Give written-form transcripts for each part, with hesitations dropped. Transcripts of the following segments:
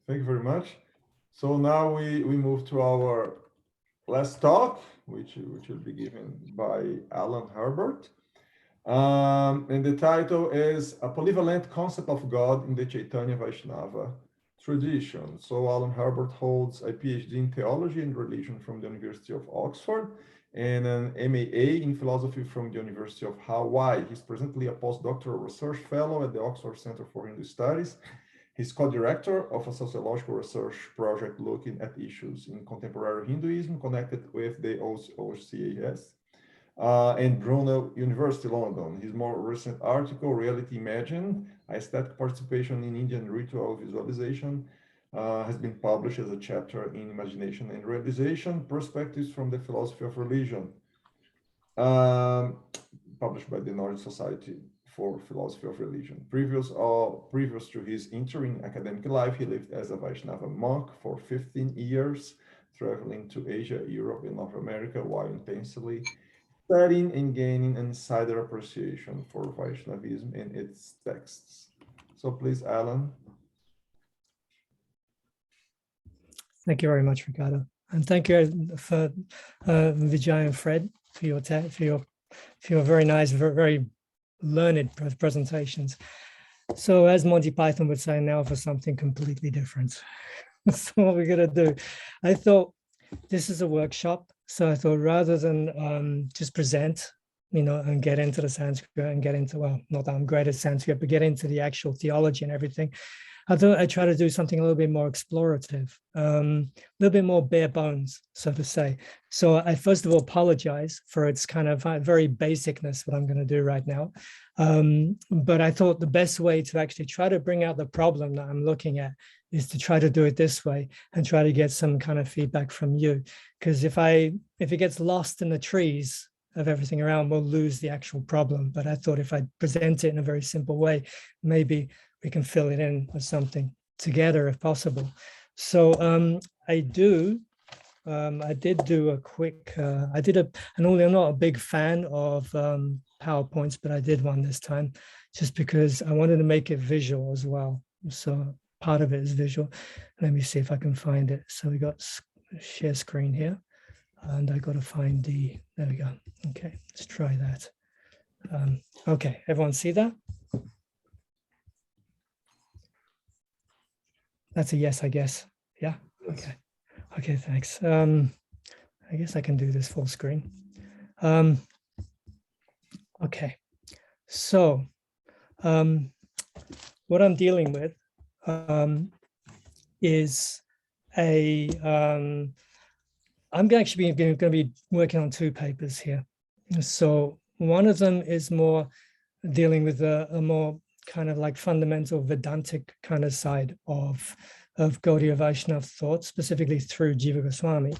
Thank you very much. So now we move to our last talk, which will be given by Alan Herbert. And the title is A Polyvalent Concept of God in the Chaitanya Vaishnava Tradition. So Alan Herbert holds a PhD in Theology and Religion from the University of Oxford and an MAA in Philosophy from the University of Hawaii. He's presently a postdoctoral research fellow at the Oxford Center for Hindu Studies. He's co-director of a sociological research project looking at issues in contemporary Hinduism connected with the OCAS and Brunel University, London. His more recent article, Reality Imagined, Aesthetic Participation in Indian Ritual Visualization, has been published as a chapter in Imagination and Realization, Perspectives from the Philosophy of Religion, published by the Knowledge Society for Philosophy of Religion. Previous to his interim academic life, he lived as a Vaishnava monk for 15 years, traveling to Asia, Europe, and North America while intensely studying and gaining an insider appreciation for Vaishnavism and its texts. So please, Alan. Thank you very much, Ricardo. And thank you for Vijay and Fred for your very nice, very learned presentations. So as Monty Python would say, now for something completely different. So what we're going to do, I thought this is a workshop. So I thought rather than just present, and get into the Sanskrit and get into, well, not that I'm great at Sanskrit, but get into the actual theology and everything, I thought I'd try to do something a little bit more explorative, a little bit more bare bones, so to say. So I first of all apologize for its kind of very basicness, what I'm going to do right now. But I thought the best way to actually try to bring out the problem that I'm looking at is to try to do it this way and try to get some kind of feedback from you. Because if it gets lost in the trees of everything around, we'll lose the actual problem. But I thought if I present it in a very simple way, maybe we can fill it in with something together if possible. So I did do a quick, and only I'm not a big fan of PowerPoints, but I did one this time just because I wanted to make it visual as well. So part of it is visual. Let me see if I can find it. So we got share screen here and I got to find there we go. Okay, let's try that. Okay, everyone see that? That's a yes, I guess. Yeah. Okay. Okay. Thanks. I guess I can do this full screen. Okay. So, what I'm dealing with is I'm actually going to be working on two papers here. So one of them is more dealing with a more kind of like fundamental Vedantic kind of side of Gaudiya Vaishnava thought, specifically through Jiva Goswami.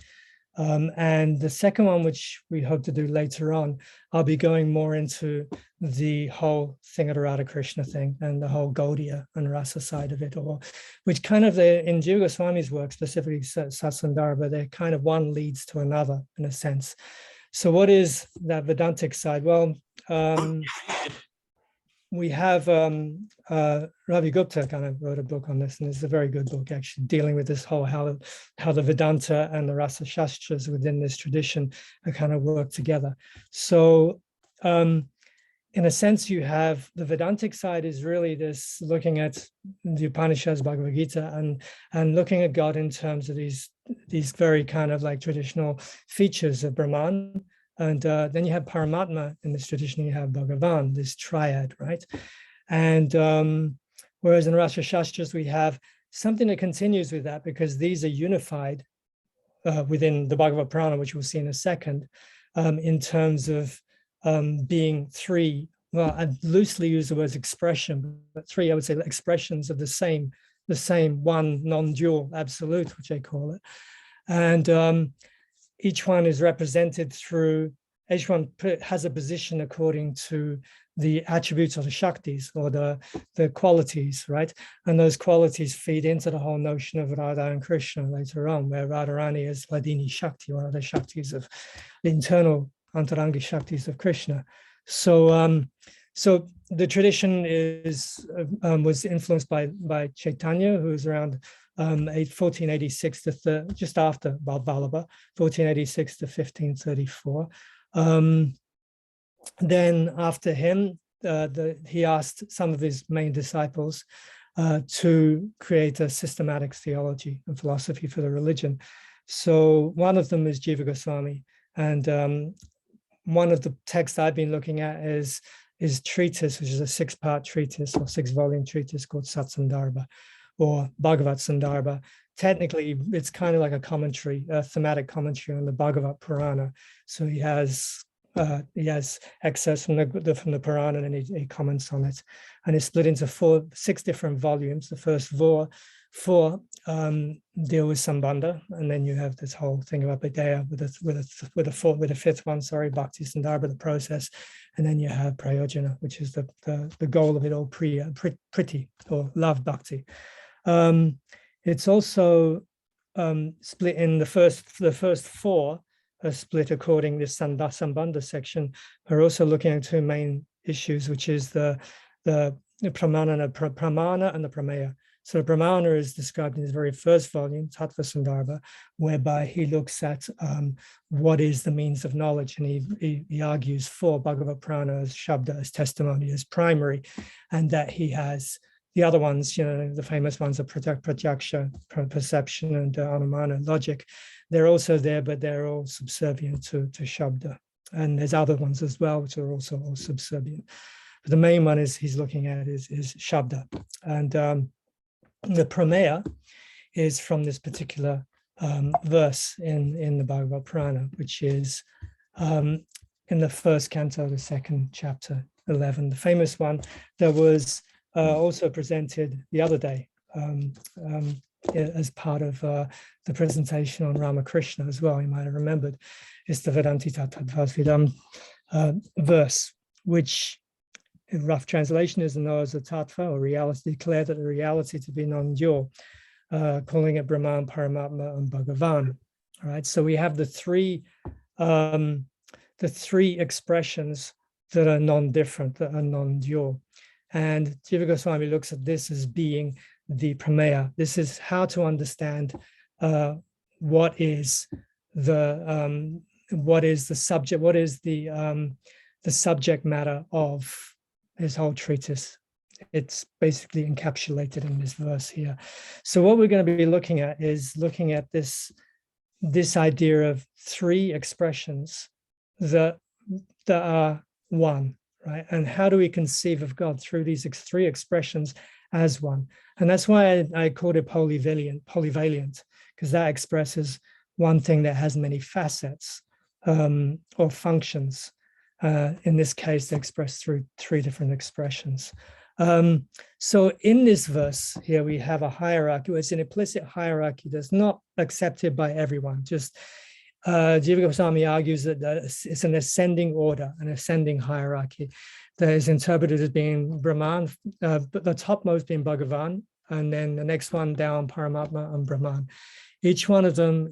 And the second one, which we hope to do later on, I'll be going more into the whole thing of the Radha Krishna thing and the whole Gaudiya and Rasa side of it, or which kind of in Jiva Goswami's work, specifically Satsandara, but they're kind of one leads to another in a sense. So what is that Vedantic side? Well, we have Ravi Gupta kind of wrote a book on this, and it's a very good book actually, dealing with this whole how the Vedanta and the Rasa Shastras within this tradition are kind of work together. So in a sense, you have the Vedantic side is really this looking at the Upanishads, Bhagavad Gita, and looking at God in terms of these very kind of like traditional features of Brahman. And then you have Paramatma in this tradition, you have Bhagavan, this triad, right? And whereas in Rasa Shastras, we have something that continues with that because these are unified within the Bhagavad Purana, which we'll see in a second, in terms of being three, well, I loosely use the words expression, but three, I would say expressions of the same one non-dual absolute, which I call it. And each one is represented through, each one has a position according to the attributes of the Shaktis or the qualities, right? And those qualities feed into the whole notion of Radha and Krishna later on, where Radharani is Ladini Shakti, one of the Shaktis of the internal Antarangi Shaktis of Krishna. So, so the tradition was influenced by Chaitanya, who was around 1486 to just after Vallabha, 1486 to 1534. Then after him, he asked some of his main disciples to create a systematic theology and philosophy for the religion. So one of them is Jiva Goswami, and one of the texts I've been looking at is treatise, which is a 6-part treatise or 6-volume treatise called Satsandarbha or Bhagavat Sandarbha. Technically, it's kind of like a commentary, a thematic commentary on the Bhagavat Purana. So he has excerpts from the Purana, and he comments on it. And it's split into 6 different volumes. The first four deal with Sambandha, and then you have this whole thing about Bidaya with a 5th one, Bhakti Sandarbha, the process, and then you have Prayojana, which is the goal of it all, Priti or love Bhakti. It's also split in the first 4 are split according to this Sambandha section, are also looking at 2 main issues, which is the pramana and the prameya. So the pramana is described in his very first volume, Tattva Sandarbha, whereby he looks at what is the means of knowledge, and he argues for Bhagavad Purana as Shabda, as testimony, as primary, and that he has the other ones, the famous ones are Pratyaksha, perception, and Anumana, logic. They're also there, but they're all subservient to Shabda. And there's other ones as well, which are also all subservient. But the main one he's looking at is Shabda. And the Prameya is from this particular verse in the Bhagavad Purana, which is in the 1st canto, the 2nd chapter, 11, the famous one that was also presented the other day as part of the presentation on Ramakrishna as well. You might have remembered. It's the Vedanti Tattva verse, which in rough translation is the knowers of Tattva, or reality, declare that the reality to be non-dual, calling it Brahman, Paramatma, and Bhagavan. All right, so we have the three expressions that are non-different, that are non-dual. And Jiva Goswami looks at this as being the prameya. This is how to understand what is the subject, what is the subject matter of his whole treatise. It's basically encapsulated in this verse here. So what we're going to be looking at is looking at this idea of 3 expressions that are one. Right? And how do we conceive of God through these 3 expressions as one? And that's why I called it polyvalent, because that expresses one thing that has many facets or functions. In this case, they express through 3 different expressions. So in this verse here, we have a hierarchy. It's an implicit hierarchy that's not accepted by everyone. Just Jiva Goswami argues that it's an ascending order, an ascending hierarchy that is interpreted as being Brahman, but the topmost being Bhagavan, and then the next one down, Paramatma and Brahman. Each one of them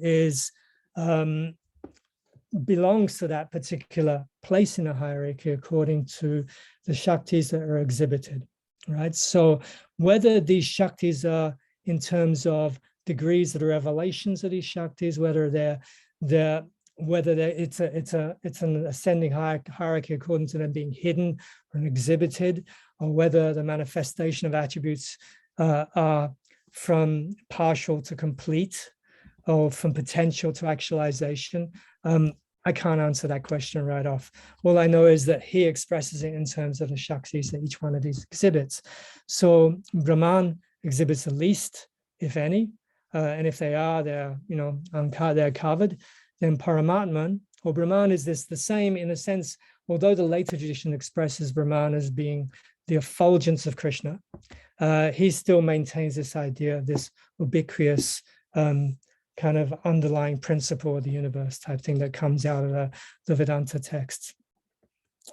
belongs to that particular place in the hierarchy according to the Shaktis that are exhibited, right? So whether these Shaktis are in terms of degrees of the revelations of these Shaktis, whether it's an ascending hierarchy according to them being hidden or exhibited, or whether the manifestation of attributes are from partial to complete, or from potential to actualization. I can't answer that question right off. All I know is that he expresses it in terms of the Shaktis that each one of these exhibits. So Brahman exhibits the least, if any, and if they are, they're covered. Then Paramatman or Brahman is the same in a sense, although the later tradition expresses Brahman as being the effulgence of Krishna, he still maintains this idea of this ubiquitous kind of underlying principle of the universe type thing that comes out of the Vedanta texts.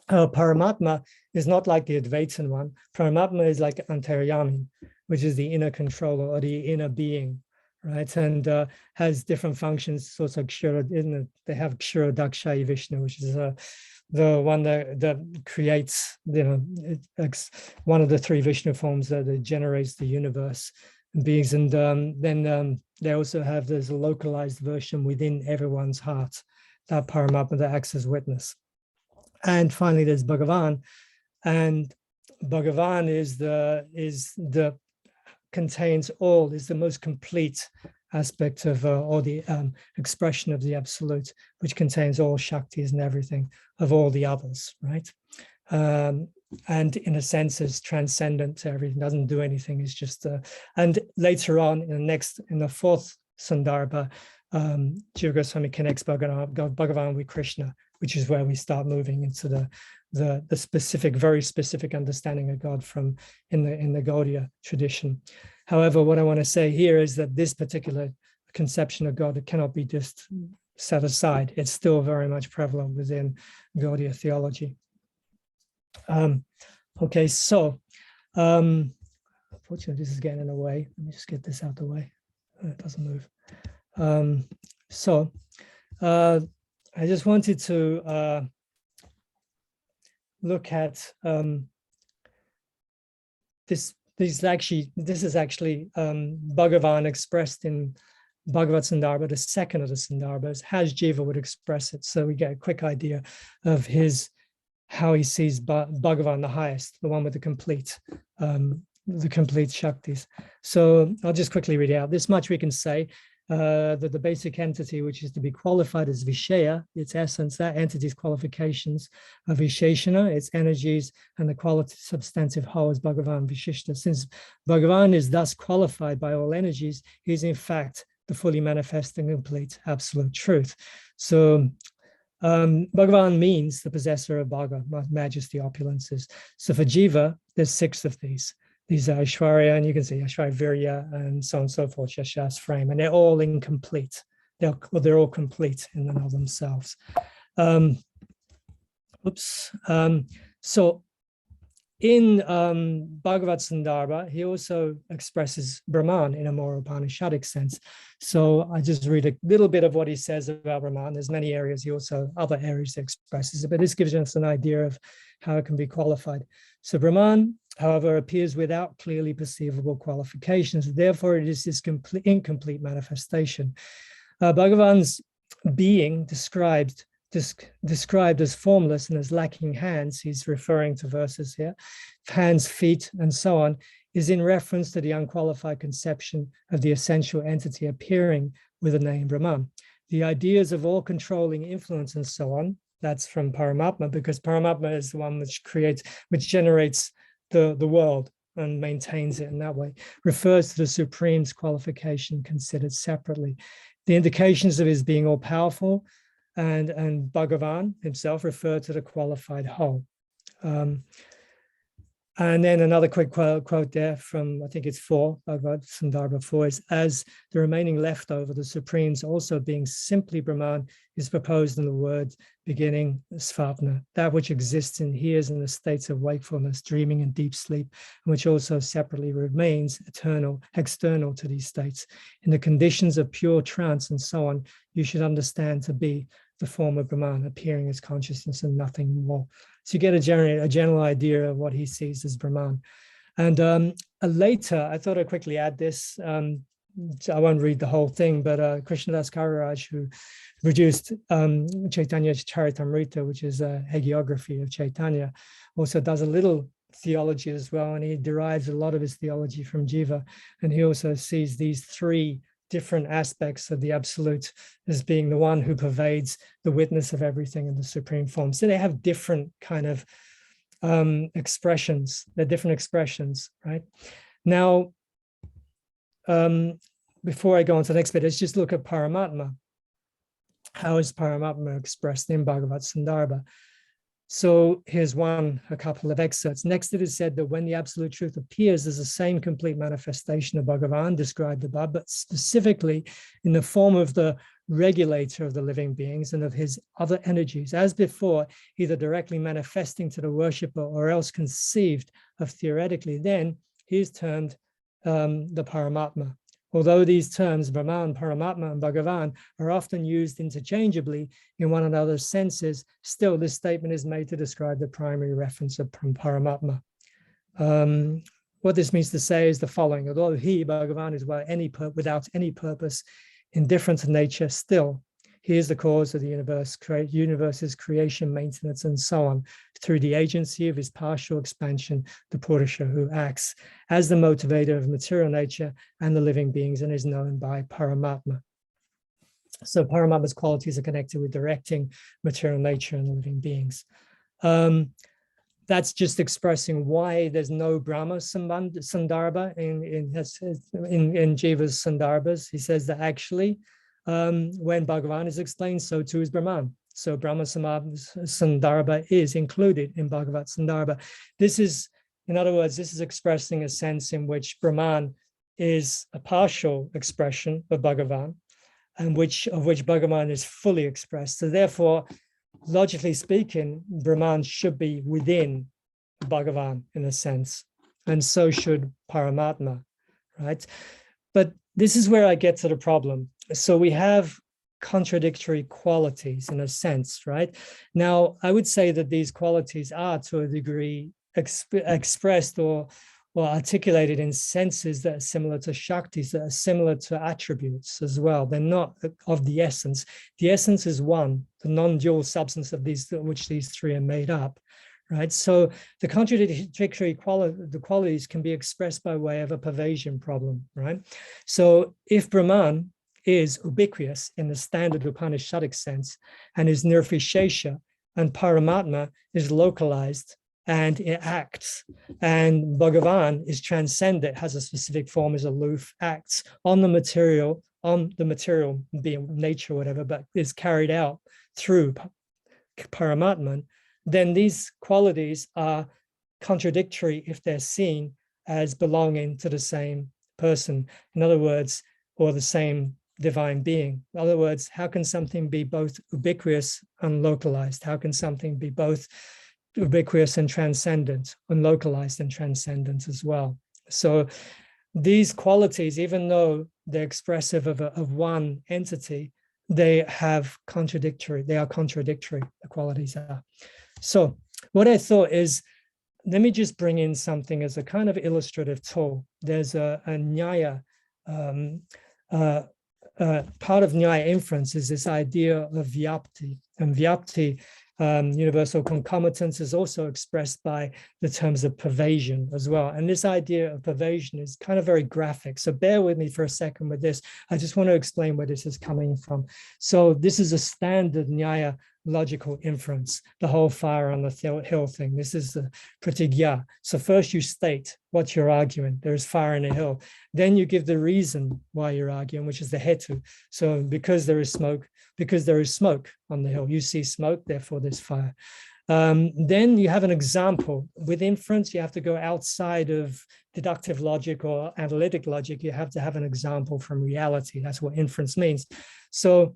Paramatma is not like the Advaitin one. Paramatma is like Antaryami, which is the inner controller or the inner being, right? And has different functions, sort of Kshura, they have Kshura Dakshayi Vishnu, which is the one that creates, one of the 3 Vishnu forms that generates the universe. beings. And then they also have, there's a localized version within everyone's heart, that Paramatma that acts as witness. And finally, there's Bhagavan. And Bhagavan is the contains all, is the most complete aspect of or the expression of the absolute, which contains all Shaktis and everything of all the others, right? And in a sense is transcendent to everything, doesn't do anything, is just and later on in the fourth Sandarbha, Jiva Goswami connects Bhagavan with Krishna, which is where we start moving into the specific, very specific understanding of God from in the Gaudiya tradition. However, what I want to say here is that this particular conception of God cannot be just set aside. It's still very much prevalent within Gaudiya theology. Okay, so unfortunately, this is getting in the way. Let me just get this out the way. It doesn't move. I just wanted to look at this. This is actually Bhagavan expressed in Bhagavad Sandarbha, the second of the Sandarbhas, as Jiva would express it. So we get a quick idea of how he sees Bhagavan, the highest, the one with the complete Shaktis. So I'll just quickly read it out. This much we can say, that the basic entity, which is to be qualified as Vishaya, its essence, that entity's qualifications are Visheshana, its energies, and the quality substantive whole is Bhagavan Vishishta. Since Bhagavan is thus qualified by all energies, he is in fact the fully manifest and complete absolute truth. So Bhagavan means the possessor of Bhaga, majesty, opulences. So for Jiva, there's 6 of these. These are Aishwarya, and you can see Aishwarya, Virya, and so on and so forth, Yashas, frame, and they're all incomplete. They're all complete in and of themselves. So in Bhagavad Sandarbha, he also expresses Brahman in a more Upanishadic sense. So I just read a little bit of what he says about Brahman. There's many areas, he also, other areas he expresses it, but this gives us an idea of how it can be qualified. So Brahman, however, appears without clearly perceivable qualifications. Therefore, it is this incomplete manifestation. Bhagavan's being described as formless and as lacking hands, he's referring to verses here, hands, feet, and so on, is in reference to the unqualified conception of the essential entity appearing with the name Brahman. The ideas of all controlling influence and so on, that's from Paramatma, because Paramatma is the one which generates the world and maintains it in that way, refers to the Supreme's qualification considered separately. The indications of his being all-powerful and Bhagavan himself refer to the qualified whole. And then another quick quote there from, I think it's 4, Bhagavad Sandarbha 4, is, as the remaining leftover, the Supremes also being simply Brahman, is proposed in the words beginning Svapna, that which exists and hears in the states of wakefulness, dreaming and deep sleep, and which also separately remains external to these states. In the conditions of pure trance and so on, you should understand to be the form of Brahman, appearing as consciousness and nothing more. So you get a general idea of what he sees as Brahman. And later, I thought I'd quickly add this. I won't read the whole thing, but Krishnadas Kaviraj, who produced Chaitanya Charitamrita, which is a hagiography of Chaitanya, also does a little theology as well, and he derives a lot of his theology from Jiva. And he also sees these 3 different aspects of the absolute as being the one who pervades the witness of everything in the supreme form. So they have different kind of expressions. They're different expressions, right? Now, before I go on to the next bit, let's just look at Paramatma. How is Paramatma expressed in Bhagavad Sandarbha? So here's a couple of excerpts. Next, it is said that when the absolute truth appears as the same complete manifestation of Bhagavan described above, but specifically in the form of the regulator of the living beings and of his other energies, as before, either directly manifesting to the worshipper or else conceived of theoretically, then he is termed the Paramatma. Although these terms, Brahman, Paramatma, and Bhagavan, are often used interchangeably in one another's senses, still this statement is made to describe the primary reference of Paramatma. what this means to say is the following: although he, Bhagavan, is without any purpose, indifferent to nature, still he is the cause of the universe's creation, maintenance, and so on, through the agency of his partial expansion, the Purusha, who acts as the motivator of material nature and the living beings, and is known by Paramatma. So Paramatma's qualities are connected with directing material nature and living beings. That's just expressing why there's no Brahma Sandarbha in Jiva's Sandarbhas. He says that actually, when Bhagavan is explained, so too is Brahman. So Brahma Sandarbha is included in Bhagavat Sandarbha. This is, in other words, this is expressing a sense in which Brahman is a partial expression of Bhagavan, and of which Bhagavan is fully expressed. So therefore, logically speaking, Brahman should be within Bhagavan in a sense, and so should Paramatma, right? But this is where I get to the problem. So we have contradictory qualities in a sense, right? Now, I would say that these qualities are to a degree expressed or articulated in senses that are similar to Shaktis, that are similar to attributes as well. They're not of the essence. The essence is one, the non-dual substance of which these three are made up, right? So the contradictory qualities can be expressed by way of a pervasion problem, right? So if Brahman is ubiquitous in the standard Upanishadic sense and is nirvishesha, and Paramatma is localized and it acts, and Bhagavan is transcendent, has a specific form, is aloof, acts on the material being nature, whatever, but is carried out through Paramatman, then these qualities are contradictory if they're seen as belonging to the same person. In other words, or the same divine being. In other words, how can something be both ubiquitous and localized? How can something be both ubiquitous and transcendent, and localized and transcendent as well? So these qualities, even though they're expressive of one entity, they are contradictory, the qualities are. So what I thought is, let me just bring in something as a kind of illustrative tool. There's a Nyaya, part of Nyaya inference is this idea of Vyapti. And Vyapti, universal concomitance, is also expressed by the terms of pervasion as well. And this idea of pervasion is kind of very graphic. So bear with me for a second with this. I just want to explain where this is coming from. So this is a standard Nyaya logical inference, the whole fire on the hill thing. This is the pratigya. So first you state what you're arguing. There's fire in the hill. Then you give the reason why you're arguing, which is the hetu. So because there is smoke on the hill. You see smoke, therefore there's fire. Then you have an example. With inference, you have to go outside of deductive logic or analytic logic. You have to have an example from reality. That's what inference means. So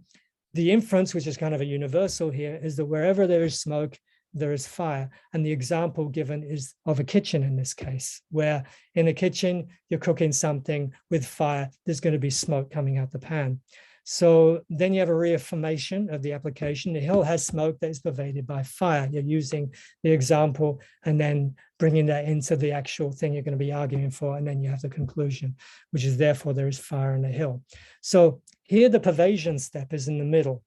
the inference, which is kind of a universal here, is that wherever there is smoke, there is fire. And the example given is of a kitchen in this case, where in a kitchen, you're cooking something with fire, there's going to be smoke coming out the pan. So then you have a reaffirmation of the application. The hill has smoke that is pervaded by fire. You're using the example and then bringing that into the actual thing you're going to be arguing for. And then you have the conclusion, which is therefore there is fire in the hill. So here the pervasion step is in the middle.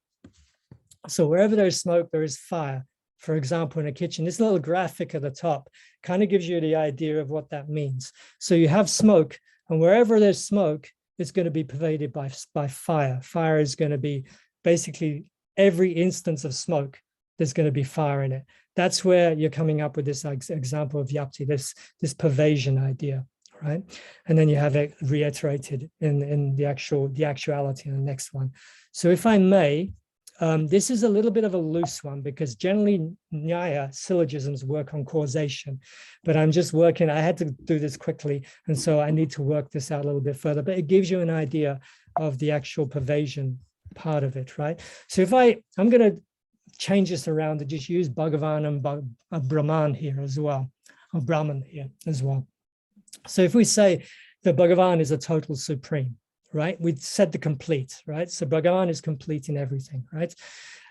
So wherever there's smoke, there is fire. For example, in a kitchen, this little graphic at the top kind of gives you the idea of what that means. So you have smoke, and wherever there's smoke, it's going to be pervaded by fire. Fire is going to be basically every instance of smoke, there's going to be fire in it. That's where you're coming up with this example of yapti, this pervasion idea, right? And then you have it reiterated in the actuality in the next one. So if I may, this is a little bit of a loose one because generally Nyaya syllogisms work on causation, but I'm just working, I had to do this quickly, and so I need to work this out a little bit further, but it gives you an idea of the actual pervasion part of it, right? So if I'm going to change this around to just use Bhagavan and Brahman here as well, or Brahman here as well. So if we say that Bhagavan is a total supreme, right? We said the complete, right? So Bhagavan is complete in everything, right?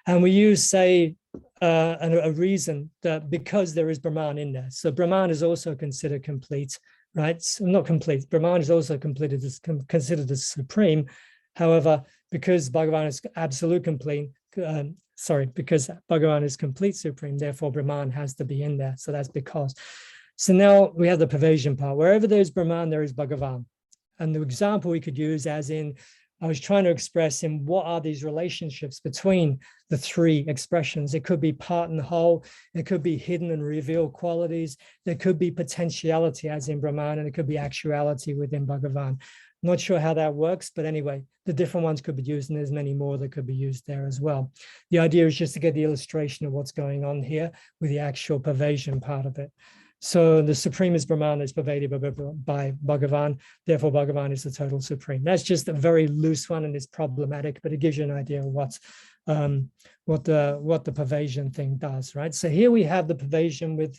And we use, say, a reason that because there is Brahman in there. So Brahman is also considered complete right? So not complete. Brahman is also considered as supreme. However, because Bhagavan is absolute complete, because Bhagavan is complete supreme, therefore Brahman has to be in there. So that's because. So now we have the pervasion part. Wherever there's Brahman, there is Bhagavan. And the example we could use as in, I was trying to express in what are these relationships between the three expressions. It could be part and whole. It could be hidden and revealed qualities. There could be potentiality as in Brahman, and it could be actuality within Bhagavan. Not sure how that works, but anyway, the different ones could be used, and there's many more that could be used there as well. The idea is just to get the illustration of what's going on here with the actual pervasion part of it. So the supreme is Brahman, is pervaded by Bhagavan. Therefore, Bhagavan is the total supreme. That's just a very loose one, and it's problematic, but it gives you an idea of what the pervasion thing does, right? So here we have the pervasion with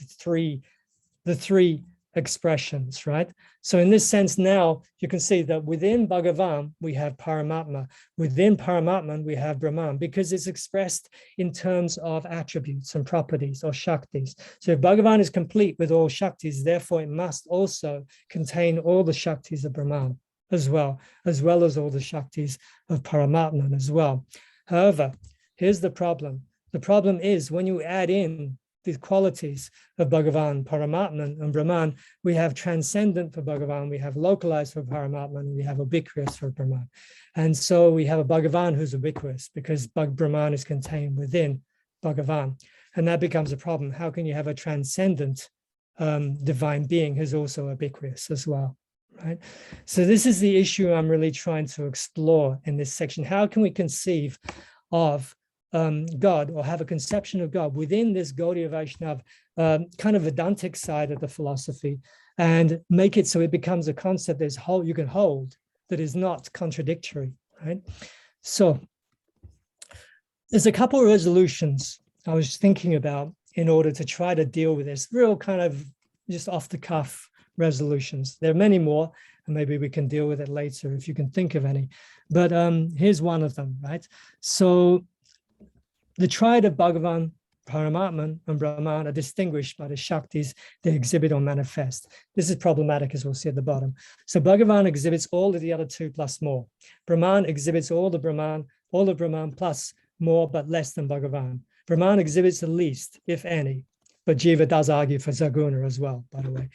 the three expressions, right? So in this sense, now you can see that within Bhagavan, we have Paramatma. Within Paramatman, we have Brahman, because it's expressed in terms of attributes and properties or Shaktis. So if Bhagavan is complete with all Shaktis, therefore it must also contain all the Shaktis of Brahman as well as all the Shaktis of Paramatman as well. However, here's the problem. The problem is when you add in the qualities of Bhagavan, Paramatman, and Brahman, we have transcendent for Bhagavan, we have localized for Paramatman, and we have ubiquitous for Brahman. And so we have a Bhagavan who's ubiquitous because Brahman is contained within Bhagavan. And that becomes a problem. How can you have a transcendent divine being who's also ubiquitous as well, right? So this is the issue I'm really trying to explore in this section. How can we conceive of God, or have a conception of God within this Gaudiya Vaishnava kind of Vedantic side of the philosophy, and make it so it becomes a concept you can hold that is not contradictory, right? So there's a couple of resolutions I was thinking about in order to try to deal with this, real kind of just off the cuff resolutions. There are many more, and maybe we can deal with it later if you can think of any. But here's one of them, right? So the triad of Bhagavan, Paramatman, and Brahman are distinguished by the Shaktis they exhibit or manifest. This is problematic, as we'll see at the bottom. So Bhagavan exhibits all of the other two plus more. Brahman exhibits all of Brahman plus more, but less than Bhagavan. Brahman exhibits the least, if any, but Jiva does argue for Saguna as well, by the way.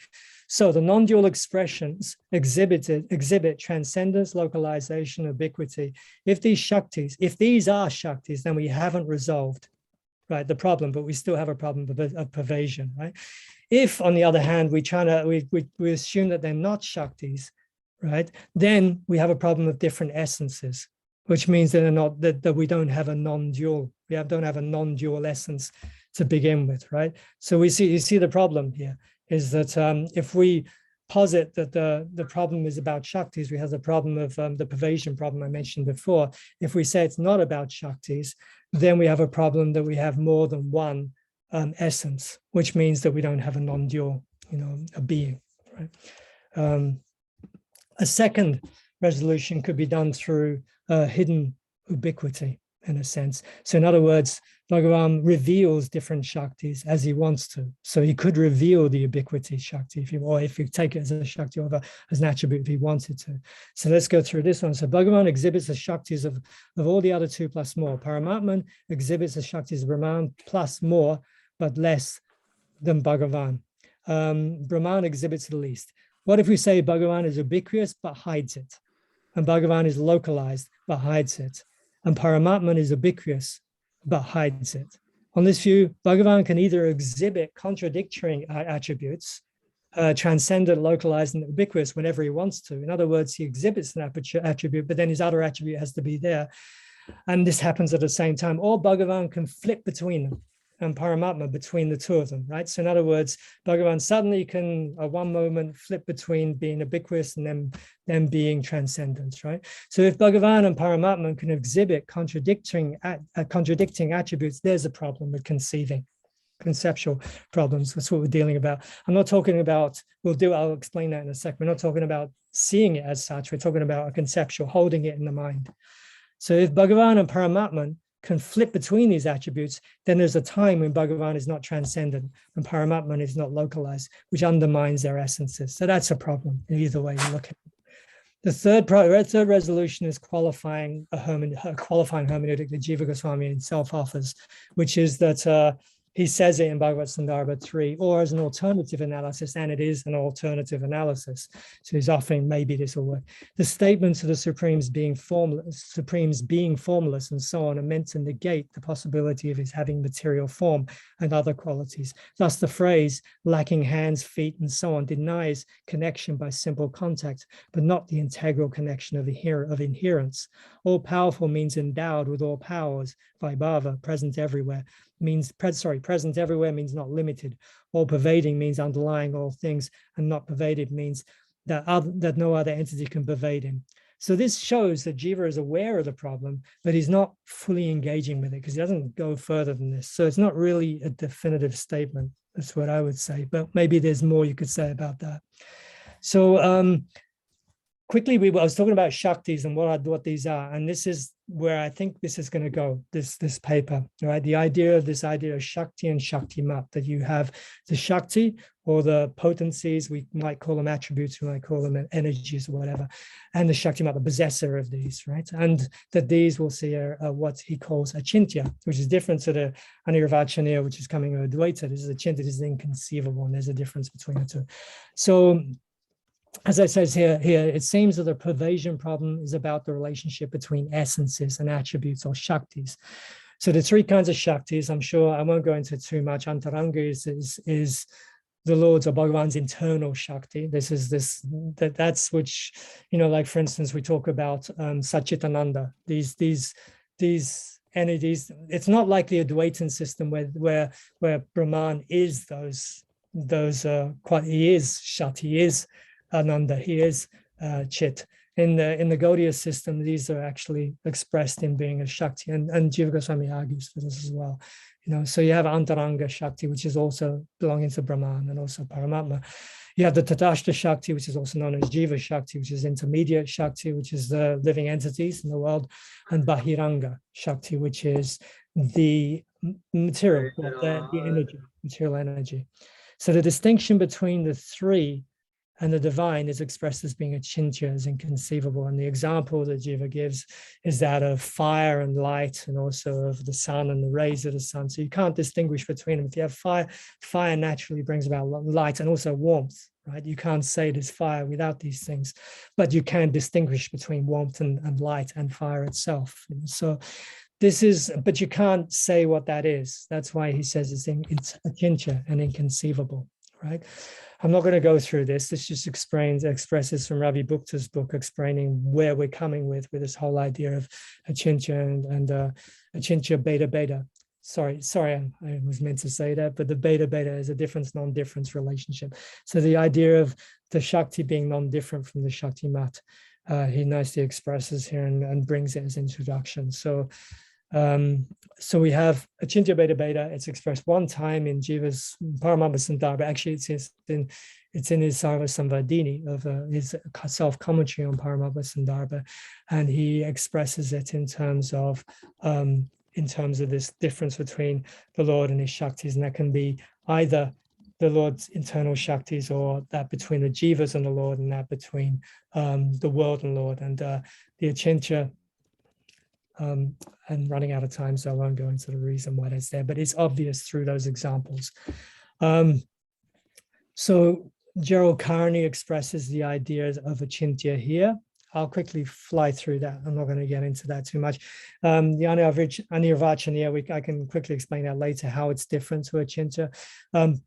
So the non-dual expressions exhibit transcendence, localization, ubiquity. If these are Shaktis, then we haven't resolved, right, the problem, but we still have a problem of pervasion, right? If, on the other hand, we assume that they're not Shaktis, right, then we have a problem of different essences, which means that they're not that we don't have a non-dual. Don't have a non-dual essence to begin with, right? So you see the problem here is that if we posit that the problem is about Shaktis, we have the problem of the pervasion problem I mentioned before. If we say it's not about Shaktis, then we have a problem that we have more than one essence, which means that we don't have a non-dual, a being, right? A second resolution could be done through hidden ubiquity, in a sense. So in other words, Bhagavan reveals different Shaktis as he wants to. So he could reveal the ubiquity Shakti, if you take it as a Shakti or as an attribute if he wanted to. So let's go through this one. So Bhagavan exhibits the Shaktis of all the other two plus more. Paramatman exhibits the Shaktis of Brahman plus more, but less than Bhagavan. Brahman exhibits the least. What if we say Bhagavan is ubiquitous but hides it? And Bhagavan is localized but hides it. And Paramatman is ubiquitous but hides it. On this view, Bhagavan can either exhibit contradictory attributes, transcendent, localized, and ubiquitous whenever he wants to. In other words, he exhibits an attribute, but then his other attribute has to be there. And this happens at the same time. Or Bhagavan can flip between them, and Paramatma between the two of them, right? So in other words, Bhagavan suddenly can at one moment flip between being ubiquitous and then being transcendent, right? So if Bhagavan and Paramatma can exhibit contradicting attributes, there's a problem with conceiving, conceptual problems. That's what we're dealing about. I'm not talking about, I'll explain that in a sec. We're not talking about seeing it as such. We're talking about a conceptual, holding it in the mind. So if Bhagavan and Paramatma can flip between these attributes, then there's a time when Bhagavan is not transcendent, when Paramatma is not localized, which undermines their essences. So that's a problem either way you look at it. The third resolution is qualifying qualifying hermeneutic that Jiva Goswami himself offers, which is that he says it in Bhagavad Sandarbha 3, or as an alternative analysis, and it is an alternative analysis. So he's offering maybe this will work. The statements of the Supremes being formless and so on are meant to negate the possibility of his having material form and other qualities. Thus, the phrase lacking hands, feet, and so on denies connection by simple contact, but not the integral connection of inherence. All powerful means endowed with all powers, Vaibhava, present everywhere. Present everywhere means not limited. All pervading means underlying all things, and not pervaded means that no other entity can pervade him. So this shows that Jiva is aware of the problem, but he's not fully engaging with it because he doesn't go further than this. So it's not really a definitive statement. That's what I would say, but maybe there's more you could say about that. So quickly, I was talking about Shaktis and what these are, and this is where I think this is going to go, this paper, right? The idea of Shakti and Shaktimat, that you have the Shakti or the potencies, we might call them attributes, we might call them energies or whatever, and the Shaktimat, the possessor of these, right? And that these we'll see are what he calls achintya, which is different to the anirvachaniya, which is coming out of Dvaita. This is achintya, this is inconceivable, and there's a difference between the two. So as it says here, it seems that the pervasion problem is about the relationship between essences and attributes or Shaktis. So the three kinds of Shaktis, I'm sure I won't go into too much. Antaranga is the Lord's or Bhagavan's internal Shakti. That's which, like for instance, we talk about Satchitananda, these entities. It's not like the Advaitin system where Brahman is he is Shat, he is Ananda, he is Chit. In the Gaudiya system, these are actually expressed in being a Shakti, and Jiva Goswami argues for this as well. So you have Antaranga Shakti, which is also belonging to Brahman and also Paramatma. You have the Tatashta Shakti, which is also known as Jiva Shakti, which is intermediate Shakti, which is the living entities in the world, and Bahiranga Shakti, which is the material, the energy, material energy. So the distinction between the three and the divine is expressed as being achintya, as inconceivable. And the example that Jiva gives is that of fire and light, and also of the sun and the rays of the sun. So you can't distinguish between them. If you have fire, fire naturally brings about light and also warmth, right? You can't say it is fire without these things, but you can distinguish between warmth and light and fire itself. So but you can't say what that is. That's why he says it's achintya and inconceivable, right? I'm not going to go through this. This just expresses from Ravi Bhukta's book, explaining where we're coming with this whole idea of achintya and achintya beta beta. Sorry, I was meant to say that, but the beta beta is a difference, non-difference relationship. So the idea of the Shakti being non-different from the Shaktimat, he nicely expresses here and brings it as introduction. So we have achintya beta beta. It's expressed one time in Jiva's Paramatma Sandarbha. Actually, it's in his Sarva Samvadini, of his self-commentary on Paramatma Sandarbha, and he expresses it in terms of this difference between the Lord and his Shaktis, and that can be either the Lord's internal Shaktis, or that between the Jivas and the Lord, and that between the world and Lord. And the achintya, and running out of time, so I won't go into the reason why that's there, but it's obvious through those examples. So Gerald Carney expresses the ideas of achintya here. I'll quickly fly through that. I'm not going to get into that too much. The anirvachaniya, I can quickly explain that later, how it's different to achintya.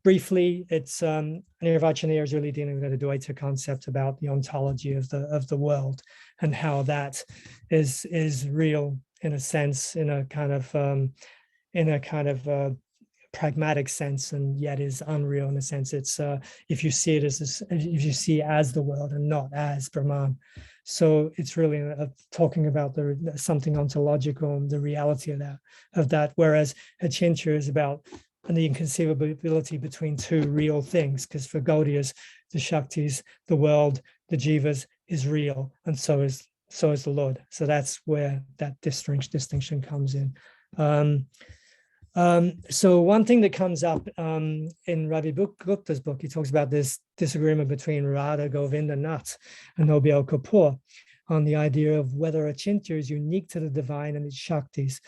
Briefly, it's anirvachaniya is really dealing with the Dvaita concept about the ontology of the world, and how that is real in a sense, in a kind of pragmatic sense, and yet is unreal in a sense. It's if you see it as the world and not as Brahman. So it's really talking about something ontological, the reality of that. Whereas achintya is about the inconceivability between two real things, because for Gaudiyas, the Shaktis, the world, the Jivas is real, and so is the Lord. So that's where that distinction comes in. So one thing that comes up in Ravi Gupta's book, he talks about this disagreement between Radha Govinda Nath and Nobel Kapoor on the idea of whether Achintya is unique to the divine and its Shaktis.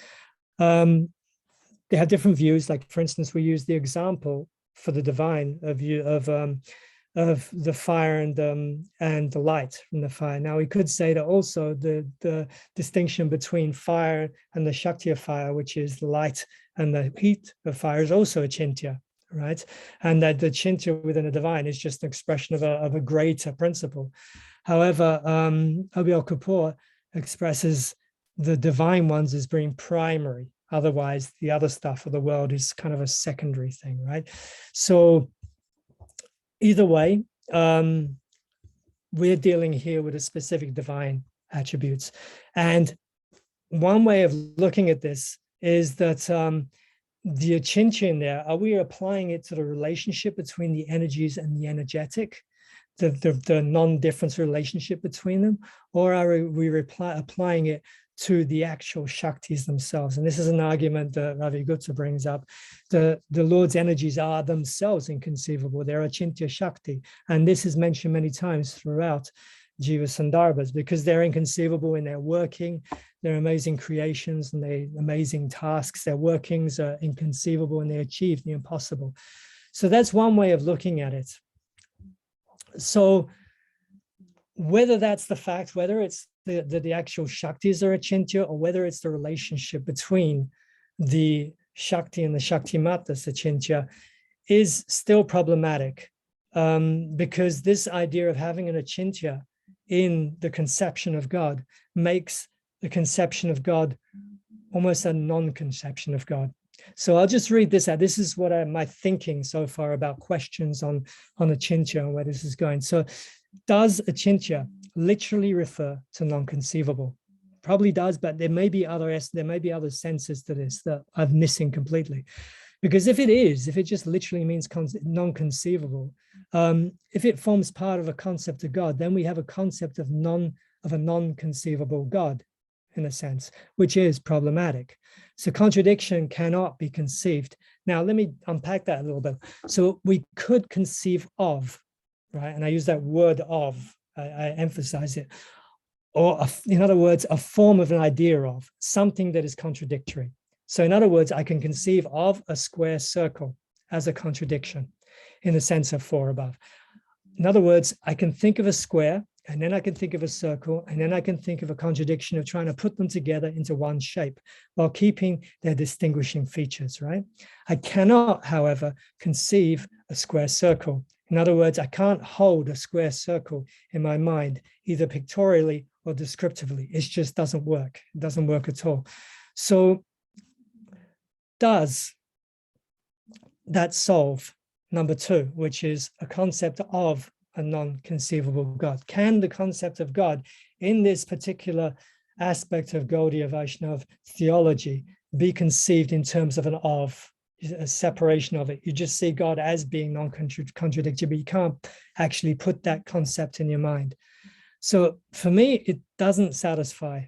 They have different views. Like, for instance, we use the example for the divine of the fire and the light from the fire. Now, we could say that also the distinction between fire and the Shakti of fire, which is the light and the heat of fire, is also Achintya, right? And that the Achintya within the divine is just an expression of a greater principle. However, Nobel Kapoor expresses the divine ones as being primary. Otherwise, the other stuff of the world is kind of a secondary thing, right? So either way, we're dealing here with a specific divine attributes. And one way of looking at this is that the Achintya in there, are we applying it to the relationship between the energies and the energetic, the non-difference relationship between them, or are we applying it to the actual Shaktis themselves? And this is an argument that Ravi Gupta brings up. The Lord's energies are themselves inconceivable. They're Achintya Shakti. And this is mentioned many times throughout Jiva Sandarbhas, because they're inconceivable in their working, their amazing creations and their amazing tasks. Their workings are inconceivable and they achieve the impossible. So that's one way of looking at it. So whether that's the fact, whether it's the actual Shaktis are Achintya, or whether it's the relationship between the Shakti and the Shakti Matas Achintya, is still problematic, because this idea of having an Achintya in the conception of God makes the conception of God almost a non-conception of God. So I'll just read this out. This is what my thinking so far about questions on Achintya and where this is going. So does Achintya literally refer to non-conceivable? Probably does, but there may be other senses to this that I'm missing completely. Because if it just literally means non-conceivable, if it forms part of a concept of God, then we have a concept of a non-conceivable God, in a sense, which is problematic. So contradiction cannot be conceived. Now, let me unpack that a little bit. So we could conceive of, right? And I use that word of, I emphasize it, or in other words, a form of an idea of something that is contradictory. So in other words, I can conceive of a square circle as a contradiction in the sense of 4 above. In other words, I can think of a square, and then I can think of a circle, and then I can think of a contradiction of trying to put them together into one shape while keeping their distinguishing features, right? I cannot, however, conceive a square circle. In other words, I can't hold a square circle in my mind, either pictorially or descriptively. It just doesn't work. It doesn't work at all. So does that solve number 2, which is a concept of a non-conceivable God? Can the concept of God in this particular aspect of Gaudiya Vaishnava theology be conceived in terms of an of, a separation of it? You just see God as being non-contradictory, but you can't actually put that concept in your mind. So for me, it doesn't satisfy,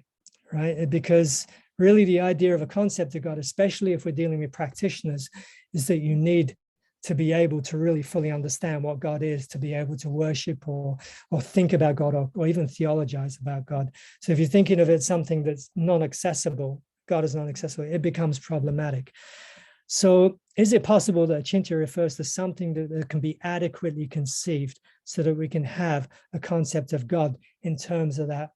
right? Because really the idea of a concept of God, especially if we're dealing with practitioners, is that you need to be able to really fully understand what God is, to be able to worship or think about God, or even theologize about God. So if you're thinking of it as something that's non-accessible, God is non-accessible, it becomes problematic. So is it possible that Achintya refers to something that can be adequately conceived so that we can have a concept of God in terms of that?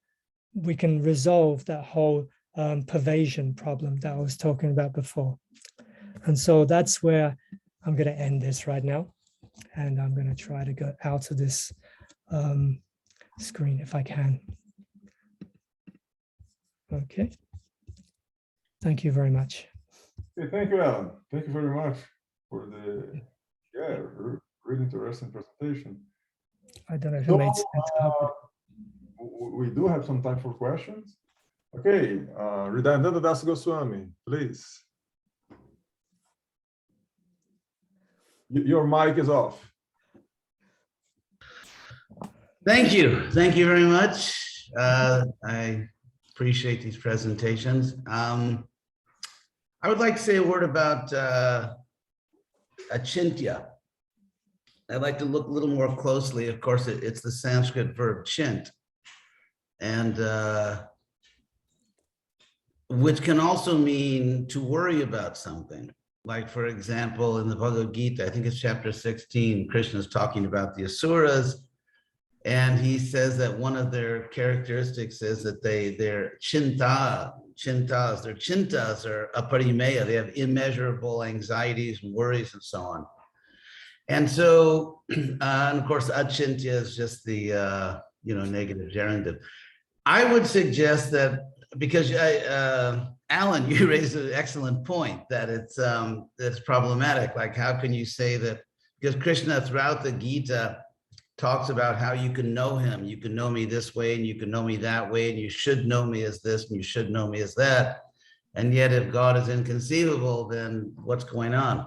We can resolve that whole pervasion problem that I was talking about before. And so that's where I'm going to end this right now. And I'm going to try to go out of this screen if I can. Okay. Thank you very much. Okay, thank you, Alan. Thank you very much for the really interesting presentation. I don't know if it made sense. We do have some time for questions. Okay, Hridayananda Das Goswami, please. Your mic is off. Thank you. Thank you very much. I appreciate these presentations. I would like to say a word about achintya. I'd like to look a little more closely. Of course, it's the Sanskrit verb chint, and which can also mean to worry about something. Like, for example, in the Bhagavad Gita, I think it's chapter 16, Krishna is talking about the Asuras, and he says that one of their characteristics is that their chintas are aparimeya. They have immeasurable anxieties and worries and so on. And so, and of course, achintya is just the negative gerundive. I would suggest that, because Alan, you raised an excellent point that it's problematic. Like, how can you say that? Because Krishna throughout the Gita talks about how you can know him. You can know me this way, and you can know me that way, and you should know me as this, and you should know me as that. And yet, if God is inconceivable, then what's going on?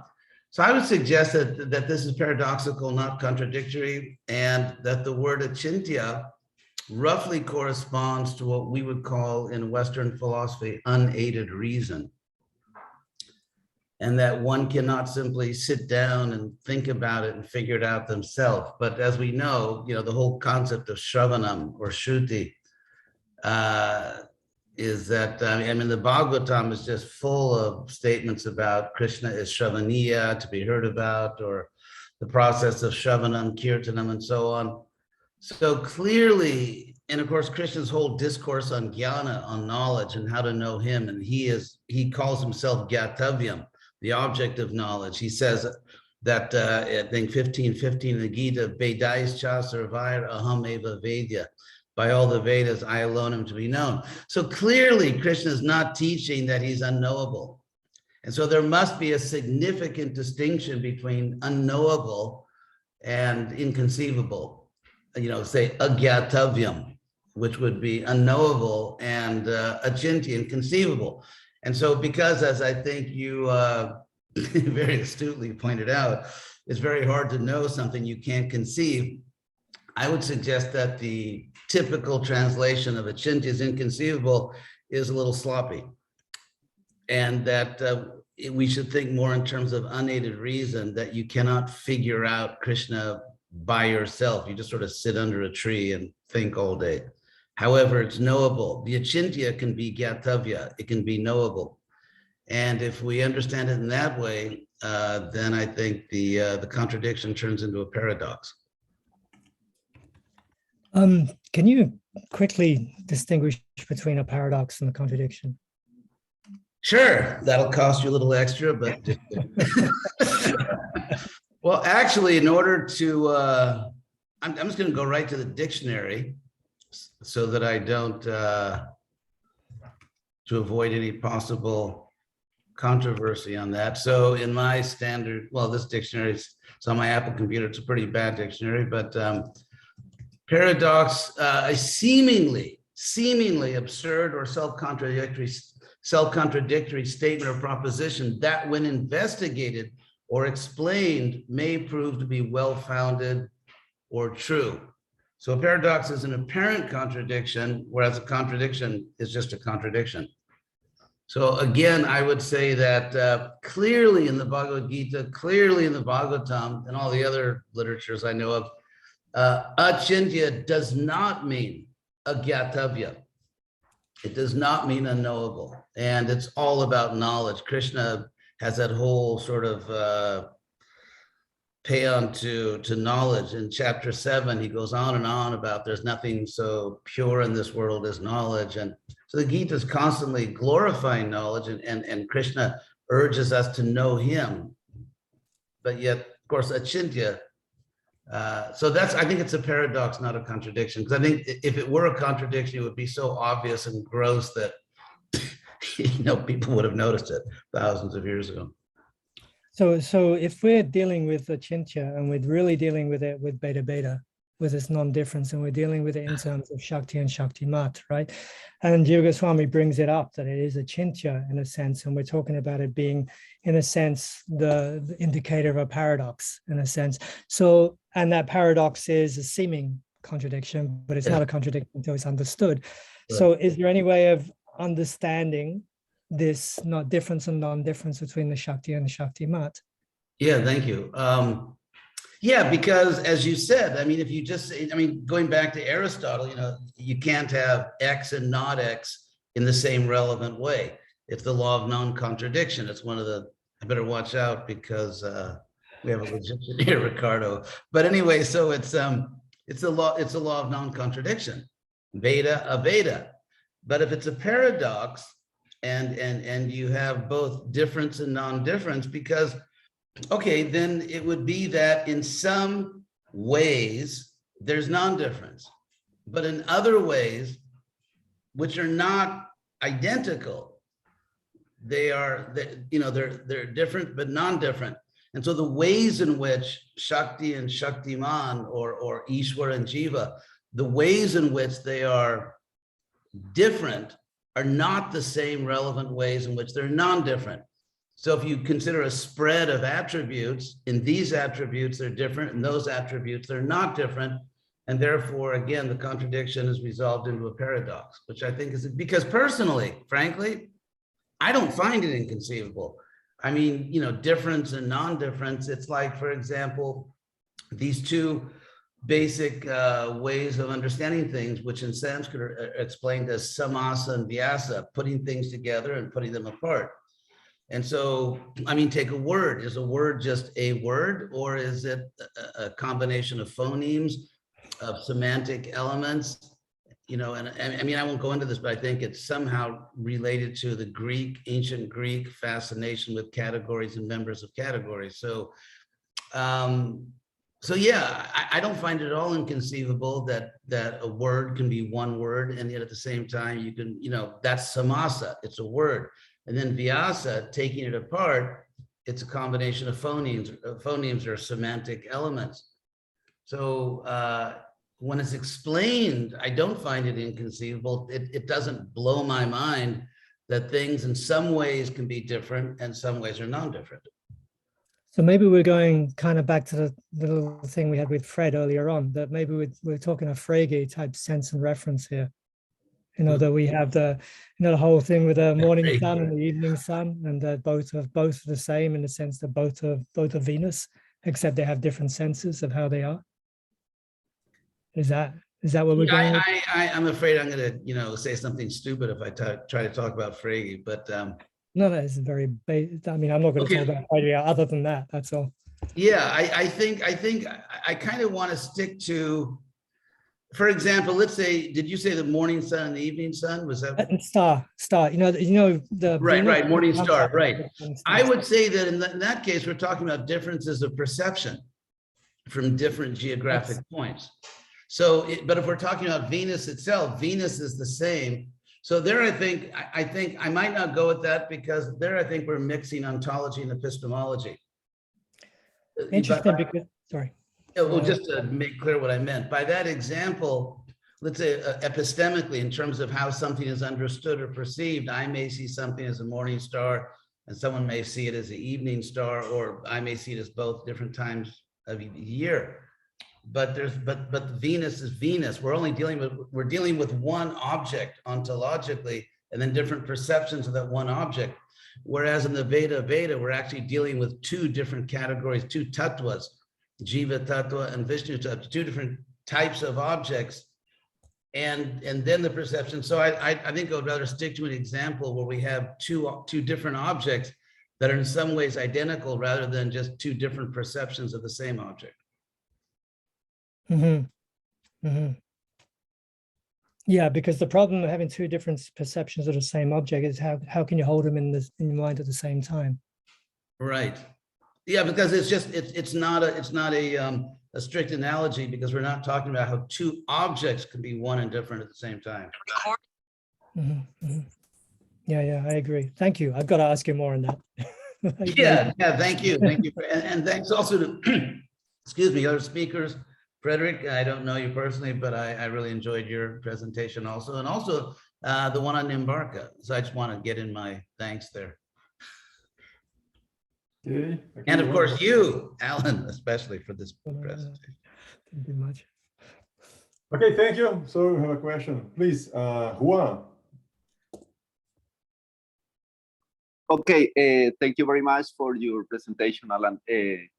So I would suggest that this is paradoxical, not contradictory, and that the word achintya roughly corresponds to what we would call in Western philosophy unaided reason. And that one cannot simply sit down and think about it and figure it out themselves. But as we know, the whole concept of shravanam or shruti is that, the Bhagavatam is just full of statements about Krishna is shravaniya, to be heard about, or the process of shravanam, kirtanam, and so on. So clearly, and of course, Krishna's whole discourse on jnana, on knowledge and how to know him, and he calls himself gyatavyam, the object of knowledge. He says that, I think 15:15 in the Gita, Vedais cha sarvair aham eva vedya. By all the Vedas, I alone am to be known. So clearly, Krishna is not teaching that he's unknowable. And so there must be a significant distinction between unknowable and inconceivable. Say agyatavyam, which would be unknowable, and achintya, inconceivable. And so, because, as I think you very astutely pointed out, it's very hard to know something you can't conceive, I would suggest that the typical translation of achintya is inconceivable is a little sloppy, and that we should think more in terms of unaided reason, that you cannot figure out Krishna by yourself. You just sort of sit under a tree and think all day. However, it's knowable. The achintya can be gyatavya, it can be knowable. And if we understand it in that way, then I think the contradiction turns into a paradox. Can you quickly distinguish between a paradox and a contradiction? Sure, that'll cost you a little extra, but well, actually, in order to, I'm just going to go right to the dictionary so that I don't, to avoid any possible controversy on that. So in my standard, well, this dictionary is on my Apple computer. It's a pretty bad dictionary, but paradox, a seemingly absurd or self-contradictory statement or proposition that, when investigated or explained, may prove to be well-founded or true. So a paradox is an apparent contradiction, whereas a contradiction is just a contradiction. So again, I would say that clearly in the Bhagavad Gita, clearly in the Bhagavatam, and all the other literatures I know of, achintya does not mean agyatavya. It does not mean unknowable. And it's all about knowledge. Krishna has that whole sort of paean to knowledge. In chapter 7, he goes on and on about there's nothing so pure in this world as knowledge. And so the Gita is constantly glorifying knowledge, and Krishna urges us to know him. But yet, of course, achintya, so I think it's a paradox, not a contradiction. Because I think if it were a contradiction, it would be so obvious and gross that people would have noticed it thousands of years ago. So if we're dealing with achintya, and we're really dealing with it with beta, with its non-difference, and we're dealing with it in terms of Shakti and Shakti Mat, right? And Jiva Goswami brings it up that it is achintya in a sense, and we're talking about it being, in a sense, the indicator of a paradox, in a sense. So, and that paradox is a seeming contradiction, but it's not a contradiction until it's understood. Right. So is there any way of understanding this not difference and non-difference between the Shakti and the Shakti mat. Yeah, thank you. Yeah, because as you said, I mean, if you just, I mean, going back to Aristotle, you know, you can't have X and not X in the same relevant way. It's the law of non-contradiction. It's one of the, I better watch out because we have a logician here, Ricardo. But anyway, so it's a law of non-contradiction. Veda, aveda. But if it's a paradox and you have both difference and non-difference, because okay, then it would be that in some ways there's non-difference, but in other ways, which are not identical, they're different but non-different. And so the ways in which Shakti and Shaktiman or Ishwar and Jiva, the ways in which they are different are not the same relevant ways in which they're non-different. So if you consider a spread of attributes, in these attributes, they're different, and those attributes, they're not different. And therefore, again, the contradiction is resolved into a paradox, which I think is, because personally, frankly, I don't find it inconceivable. I mean, you know, difference and non-difference, it's like, for example, these two basic ways of understanding things, which in Sanskrit are explained as samasa and vyasa, putting things together and putting them apart. And so, I mean, take a word. Is a word just a word, or is it a combination of phonemes, of semantic elements? You know, and I mean, I won't go into this, but I think it's somehow related to the Greek, ancient Greek fascination with categories and members of categories. So, yeah, I don't find it at all inconceivable that a word can be one word, and yet at the same time you can, you know, that's samasa, it's a word. And then vyasa, taking it apart, it's a combination of phonemes. Phonemes are semantic elements. So when it's explained, I don't find it inconceivable. It doesn't blow my mind that things in some ways can be different and some ways are non-different. So maybe we're going kind of back to the little thing we had with Fred earlier on, that maybe we're talking a Frege type sense and reference here. You know, that we have the, you know, the whole thing with the morning sun and the evening sun, and that both are the same in the sense that both are Venus, except they have different senses of how they are. Is that what we're going with? I'm afraid I'm going to, you know, say something stupid if I try to talk about Frege, but no, that is very basic. I mean, I'm not going to talk about Frege other than that. That's all. Yeah, I think I kind of want to stick to. For example, let's say, did you say the morning sun and the evening sun? Was that star? You know the right, morning star, right? I would say that in that case, we're talking about differences of perception from different geographic points. So, but if we're talking about Venus itself, Venus is the same. So there, I think I might not go with that, because there I think we're mixing ontology and epistemology. Interesting, because sorry. Well, just to make clear what I meant by that example, let's say epistemically, in terms of how something is understood or perceived, I may see something as a morning star, and someone may see it as an evening star, or I may see it as both different times of the year. But Venus is Venus. We're dealing with one object ontologically, and then different perceptions of that one object. Whereas in the Veda, we're actually dealing with two different categories, two tattvas. Jiva Tattva and Vishnu Tattva, two different types of objects, and then the perception. So I think I would rather stick to an example where we have two different objects that are in some ways identical, rather than just two different perceptions of the same object. Mm-hmm. Mm-hmm. Yeah, because the problem of having two different perceptions of the same object is how can you hold them in your mind at the same time? Right. Yeah, because it's not a strict analogy, because we're not talking about how two objects can be one and different at the same time. Mm-hmm, mm-hmm. Yeah, I agree. Thank you. I've got to ask you more on that. yeah, thank you. And thanks also to, excuse me, other speakers. Frederick, I don't know you personally, but I really enjoyed your presentation also, and also the one on Nimbarka. So I just want to get in my thanks there. Okay. And of course you, Alan, especially for this presentation. Thank you much. Okay, thank you. So we have a question, please, Juan. Okay, thank you very much for your presentation, Alan. I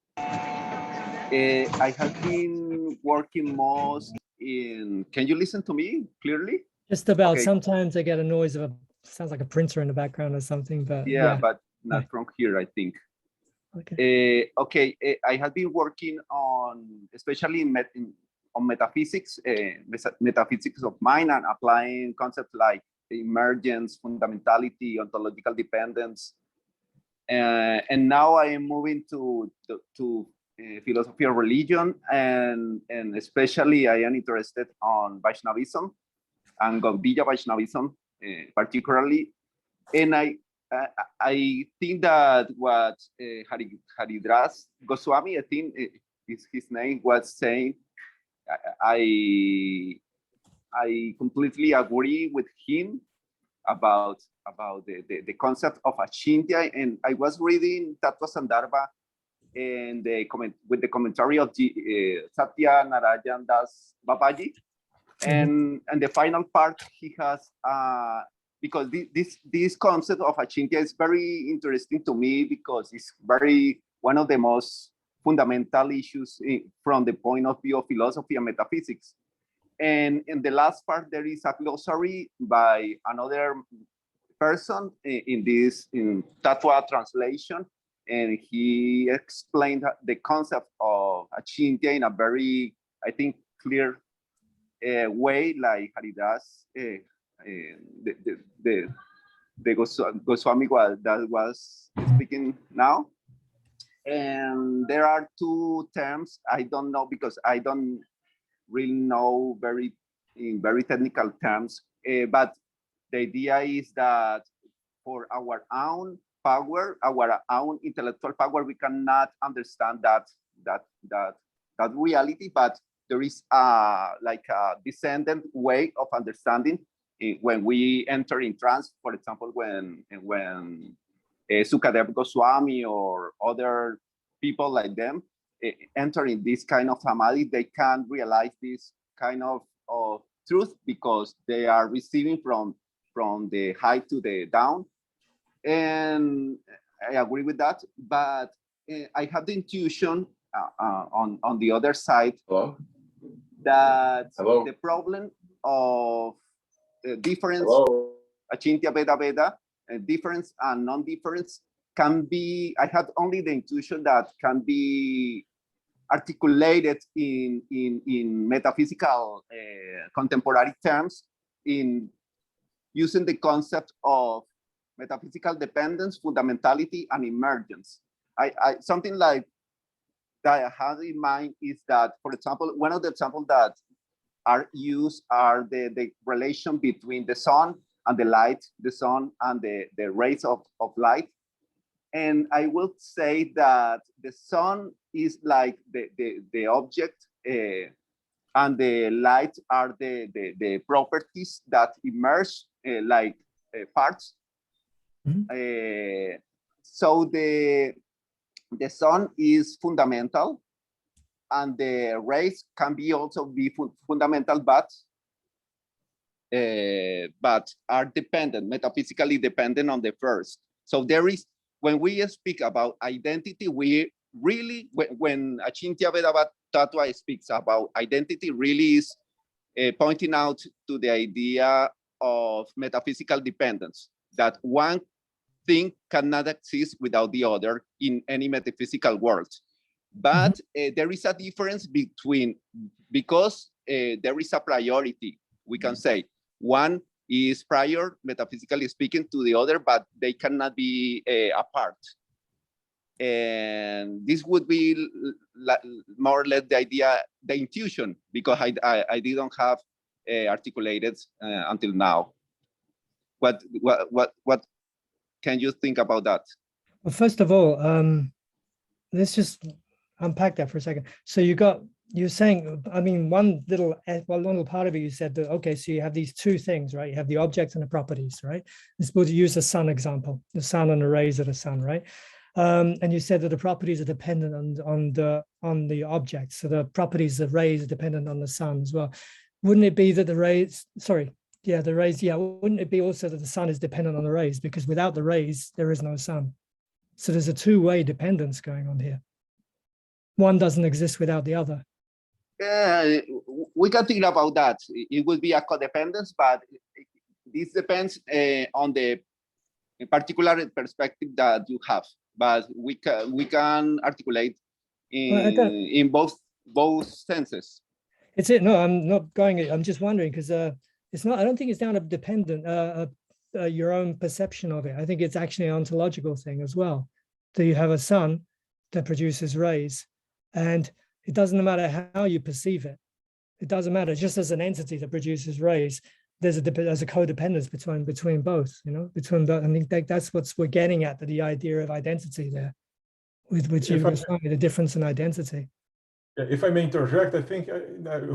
have been working most in, can you listen to me clearly? Just about. Okay. Sometimes I get a noise of sounds like a printer in the background or something, but Yeah, but not from here, I think. Okay. I have been working on, especially on metaphysics, metaphysics of mind, and applying concepts like emergence, fundamentality, ontological dependence. And now I am moving to philosophy of religion, and especially I am interested on Vaishnavism and Gaudiya Vaishnavism particularly. And I think that what Haridras Goswami, I think is his name, was saying, I completely agree with him about the concept of Achintya. And I was reading Tattva Sandarbha and with the commentary of Satya Narayan Das Babaji. And the final part he has, because this concept of Achintya is very interesting to me, because it's one of the most fundamental issues from the point of view of philosophy and metaphysics. And in the last part, there is a glossary by another person in Tattva translation, and he explained the concept of Achintya in a very, I think, clear way, like Haridas, the Goswami that was speaking now. And there are two terms I don't know, because I don't really know in very technical terms, but the idea is that for our own power, our own intellectual power, we cannot understand that reality, but there is like a descendant way of understanding when we enter in trance. For example, when Sukadeva Goswami or other people like them enter in this kind of samadhi, they can realize this kind of truth, because they are receiving from the high to the down. And I agree with that, but I have the intuition on the other side. Hello? That Hello? The problem of difference, Achintya Veda Veda, difference and non-difference can be, I had only the intuition that can be articulated in metaphysical contemporary terms, in using the concept of metaphysical dependence, fundamentality, and emergence. Something like that I had in mind is that, for example, one of the examples that are used are the relation between the sun and the light, the sun and the rays of light. And I will say that the sun is like the object, and the light are the properties that emerge like parts. Mm-hmm. So the sun is fundamental, and the rays can also be fundamental, but are dependent, metaphysically dependent on the first. So there is, when we speak about identity, we really, when Achintya Veda Tattva speaks about identity, really is pointing out to the idea of metaphysical dependence, that one thing cannot exist without the other in any metaphysical world. But there is a difference between, because there is a priority, we can say. One is prior, metaphysically speaking, to the other, but they cannot be apart. And this would be more or less the idea, the intuition, because I didn't have articulated until now. What can you think about that? Well, first of all, let's just unpack that for a second. So you're saying, I mean, one little part of it, you said that, okay, so you have these two things, right? You have the object and the properties, right? Let's use the sun example, the sun and the rays of the sun, right? And you said that the properties are dependent on the object. So the properties of rays are dependent on the sun as well. Wouldn't it be that the rays, sorry, the rays. Yeah, wouldn't it be also that the sun is dependent on the rays? Because without the rays, there is no sun. So there's a two-way dependence going on here. One doesn't exist without the other. We can think about that. It will be a codependence, but this depends on the particular perspective that you have. But we can articulate in both senses. It's it. No, I'm not going. I'm just wondering because it's not. I don't think it's down to dependent your own perception of it. I think it's actually an ontological thing as well. That you have a sun that produces rays, and it doesn't matter how you perceive it. It doesn't matter. Just as an entity that produces rays, there's a codependence between both. You know, between both. I think that's what we're getting at. The idea of identity there, with Jiva Goswami, the difference in identity. If I may interject, I think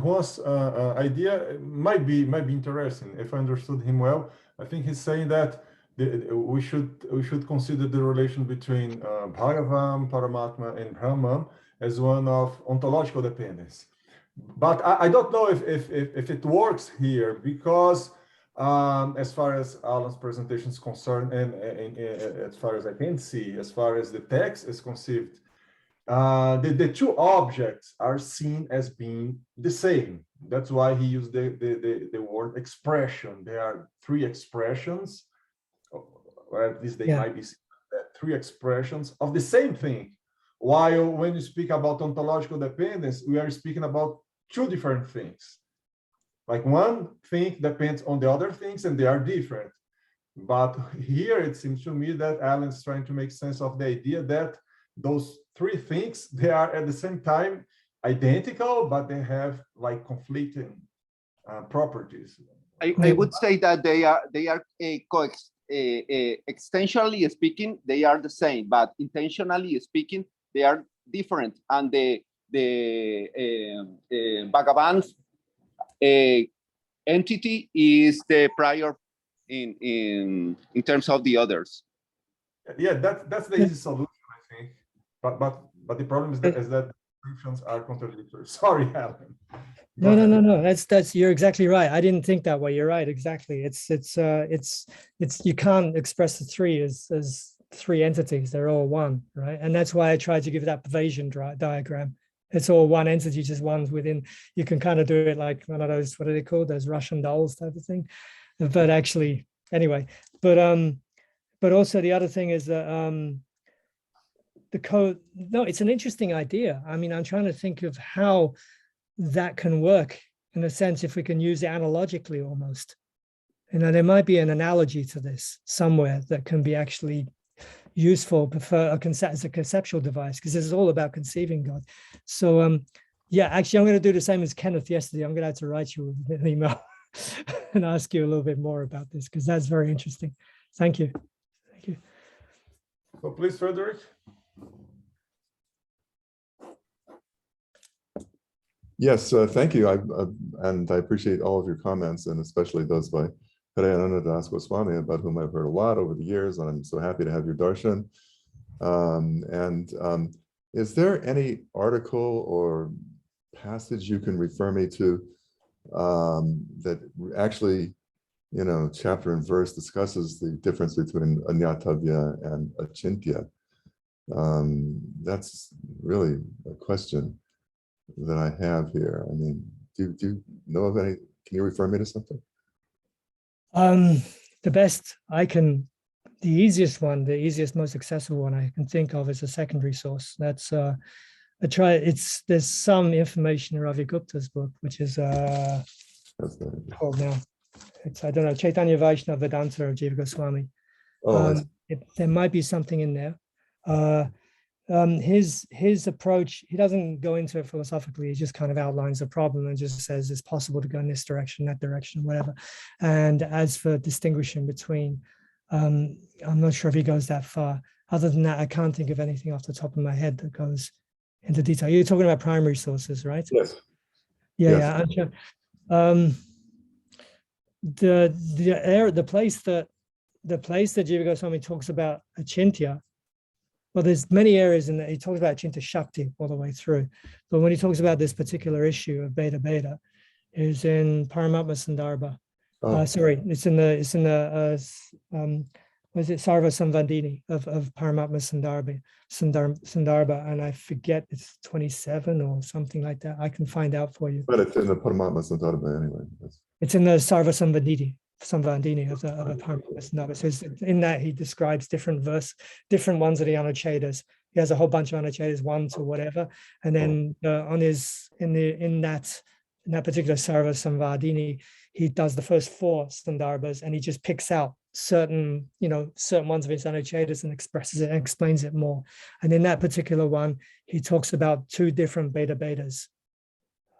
Juan's idea might be interesting. If I understood him well, I think he's saying that we should consider the relation between Bhagavan, Paramatma, and Brahman as one of ontological dependence. But I don't know if it works here because as far as Alan's presentation is concerned, and as far as I can see, as far as the text is conceived, the two objects are seen as being the same. That's why he used the word expression. There are three expressions, or at least they might be three expressions of the same thing. While when you speak about ontological dependence, we are speaking about two different things. Like one thing depends on the other things and they are different. But here it seems to me that Alan's trying to make sense of the idea that those three things, they are at the same time identical, but they have like conflicting properties. I would say that they are extensionally speaking, they are the same, but intentionally speaking, they are different. And the Bhagavan's entity is the prior in terms of the others. Yeah, that's the easy solution, I think. But the problem is that descriptions are contradictory. Sorry, Alan. No. That's you're exactly right. I didn't think that way. You're right. Exactly. It's you can't express the three as three entities. They're all one, right? And that's why I tried to give that Vaiṣṇava diagram. It's all one entity, just one's within. You can kind of do it like one of those, what are they called? Those Russian dolls type of thing. But actually, anyway, but also the other thing is that the code. No, it's an interesting idea. I mean, I'm trying to think of how that can work in a sense, if we can use it analogically almost. You know, there might be an analogy to this somewhere that can be actually useful as a conceptual device, because this is all about conceiving God. So yeah, actually I'm going to do the same as Kenneth yesterday. I'm going to have to write you an email and ask you a little bit more about this, because that's very interesting. Thank you. So please, Frederick. Yes, thank you. And I appreciate all of your comments, and especially those by Caitanya Das Goswami, about whom I've heard a lot over the years, and I'm so happy to have your darshan. Is there any article or passage you can refer me to that actually, you know, chapter and verse discusses the difference between anyatavya and achintya? That's really a question that I have here. I mean, do you know of any? Can you refer me to something? The best I can, the easiest, most accessible one I can think of is a secondary source. That's there's some information in Ravi Gupta's book, which is called now. It's, I don't know, Chaitanya Vaishnava Vedanta of Jiva Goswami. There might be something in there. His approach, he doesn't go into it philosophically. He just kind of outlines the problem and just says it's possible to go in this direction, that direction, whatever. And as for distinguishing between, I'm not sure if he goes that far. Other than that, I can't think of anything off the top of my head that goes into detail. You're talking about primary sources, right? Yes. Yeah. The place that Jiva Goswami talks about achintya. Well, there's many areas in that he talks about Achintya Shakti all the way through. But when he talks about this particular issue of Beta Beta, is in Paramatma Sandarbha. Oh, Sorry, it's in the was it Sarva Samvadini of Paramatma Sandarbha, and I forget, it's 27 or something like that. I can find out for you. but it's in the Paramatma Sandarbha anyway. It's in the Sarva Samvadini of the Paramatma Sandarbha. So in that he describes different ones of the Anuchedas. He has a whole bunch of Anuchedas, 1 to whatever, and then in that particular Sarva Samvadini, he does the first 4 Sandarbhas, and he just picks out certain ones of his Anuchedas and expresses it and explains it more. And in that particular one, he talks about 2 different Beta-Betas.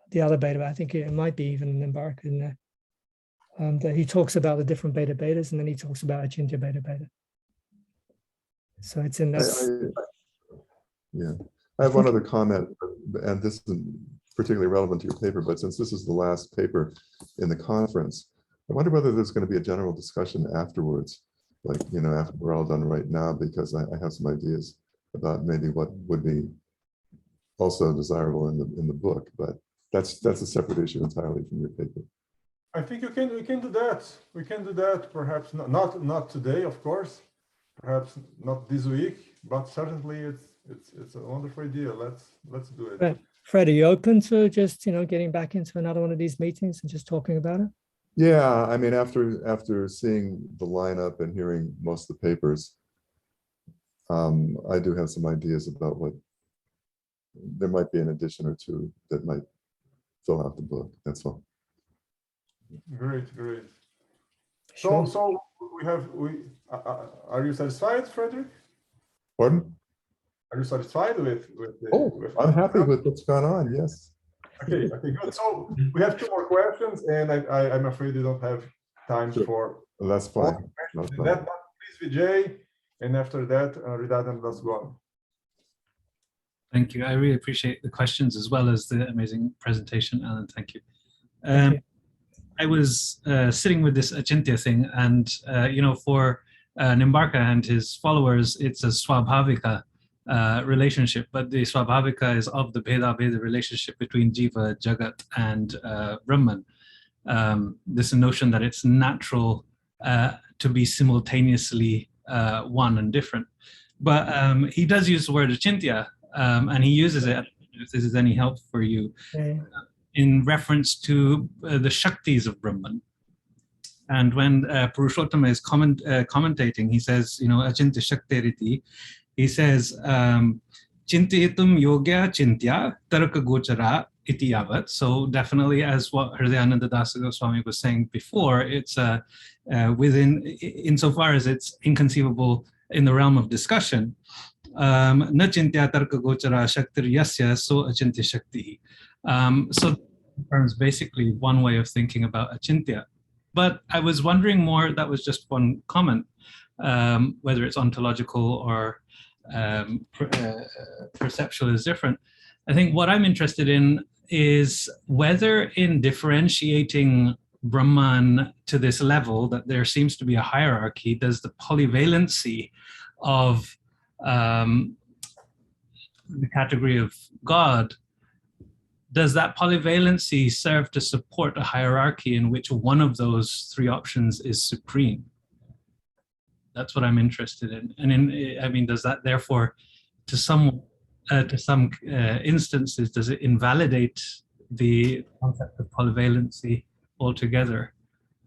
The other Beta, I think it might be even an Nimbarka in there. That he talks about the different Beta-Betas, and then he talks about Achintya Beta-Beta. So it's in that. Yeah, I have one other comment, and this isn't particularly relevant to your paper, but since this is the last paper in the conference, I wonder whether there's going to be a general discussion afterwards, like, after we're all done right now, because I have some ideas about maybe what would be also desirable in the book, but that's a separate issue entirely from your paper. I think we can do that. We can do that. Perhaps not today, of course. Perhaps not this week, but certainly it's a wonderful idea. Let's do it. Fred, are you open to just getting back into another one of these meetings and just talking about it? Yeah, I mean, after seeing the lineup and hearing most of the papers, I do have some ideas about what there might be an addition or 2 that might fill out the book. That's all. Great. Sure. So are you satisfied, Frederick? Pardon? Are you satisfied with the? Oh, I'm happy with what's gone on. Yes. Okay, good. So we have 2 more questions, and I'm afraid we don't have time for. That's fine. That's fine. That one, please, Vijay, and after that, Ridad and Laswan. Thank you. I really appreciate the questions as well as the amazing presentation, Alan. Thank you. Thank you. I was sitting with this Achintya thing, and for Nimbarka and his followers, it's a Swabhavika relationship, but the Swabhavika is of the Bheda relationship between Jiva, Jagat, and Brahman. This notion that it's natural to be simultaneously one and different. But he does use the word Achintya, and he uses it, if this is any help for you, in reference to the Shaktis of Brahman. And when Purushottama is commentating, he says, Achintya Shaktiriti, he says, Chintayitum Yogya Chintya Taraka Gochara Iti Yavat. So definitely, as what Hridayananda Dasa Goswami was saying before, it's insofar as it's inconceivable in the realm of discussion. Na Chintya Taraka Gochara Shaktir Yasya So Achintya Shakti. So confirms basically one way of thinking about Achintya. But I was wondering more, that was just one comment, whether it's ontological or perceptual is different. I think what I'm interested in is whether in differentiating Brahman to this level, that there seems to be a hierarchy, does the polyvalency of the category of God, does that polyvalency serve to support a hierarchy in which one of those 3 options is supreme? That's what I'm interested in. And does that therefore, to some instances, does it invalidate the concept of polyvalency altogether,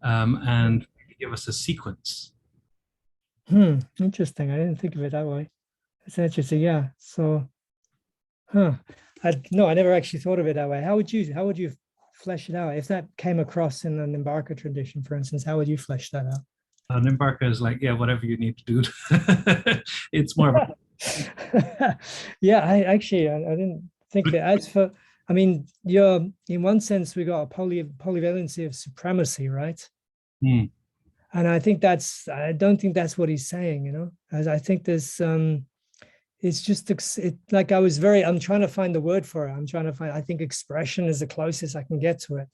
and give us a sequence? Interesting. I didn't think of it that way. It's interesting. Yeah. So, I never actually thought of it that way. How would you flesh it out? If that came across in the Nimbarka tradition, for instance, how would you flesh that out? Nimbarka is like, yeah, whatever you need to do. It's more of a yeah, I didn't think of it. As for, you're, in one sense, we got a polyvalency of supremacy, right? And I don't think that's what he's saying, as I think there's, it's just, like I'm trying to find the word for it. I think expression is the closest I can get to it,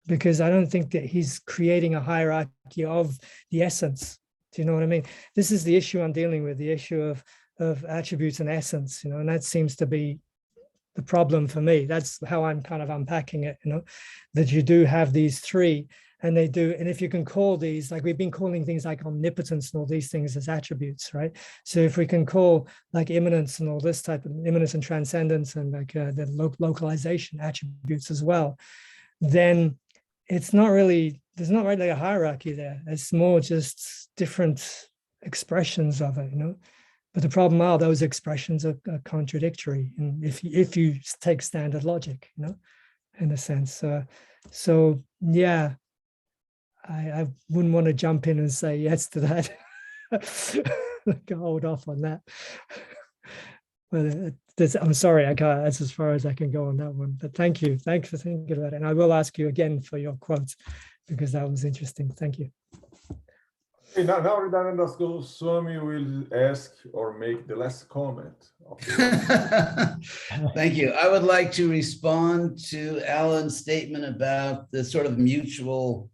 because I don't think that he's creating a hierarchy of the essence. Do you know what I mean? This is the issue I'm dealing with, the issue of attributes and essence, and that seems to be the problem for me. That's how I'm kind of unpacking it, that you do have these 3, And they do, and if you can call these, like we've been calling things like omnipotence and all these things as attributes, right? So if we can call like immanence and all this type of immanence and transcendence and like the localization attributes as well, then it's not really, there's not really a hierarchy there. It's more just different expressions of it, you know. But the problem are those expressions are contradictory, and if you take standard logic, you know, in a sense. So yeah, I wouldn't want to jump in and say yes to that. Like, hold off on that. But I'm sorry, I can't. That's as far as I can go on that one. But thank you. Thanks for thinking about it. And I will ask you again for your quotes because that was interesting. Thank you. Okay, now Ridananda Goswami will ask or make the last comment. Thank you. I would like to respond to Alan's statement about the sort of mutual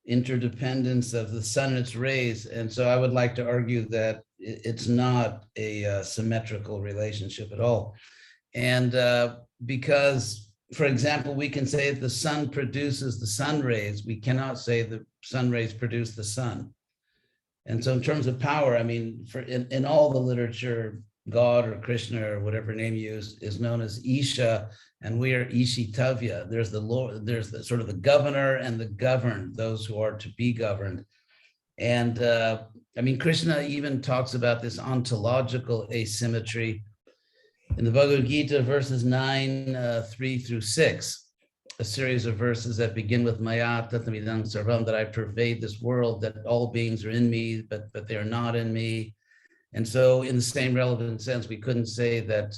interdependence of the sun and its rays. And so I would like to argue that it's not a symmetrical relationship at all. And because, for example, we can say that the sun produces the sun rays, we cannot say the sun rays produce the sun. And so in terms of power, I mean, in all the literature, God or Krishna or whatever name you use is known as Isha, and we are Ishitavya. There's the Lord, there's the sort of the governor and the governed, those who are to be governed. And I mean, Krishna even talks about this ontological asymmetry in the Bhagavad Gita, verses 9, 3 through 6. A series of verses that begin with Maya Tatmidam Sarvam, that I pervade this world, that all beings are in me, but they are not in me. And so in the same relevant sense, we couldn't say that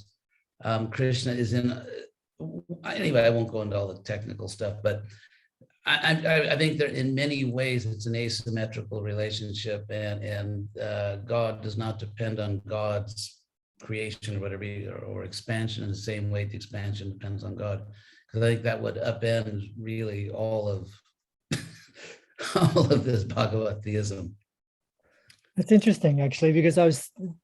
Krishna is in, anyway, I won't go into all the technical stuff, but I think that in many ways it's an asymmetrical relationship, and God does not depend on God's creation or whatever, or expansion in the same way the expansion depends on God. Because I think that would upend really all of this Bhagavad theism. It's interesting, actually, because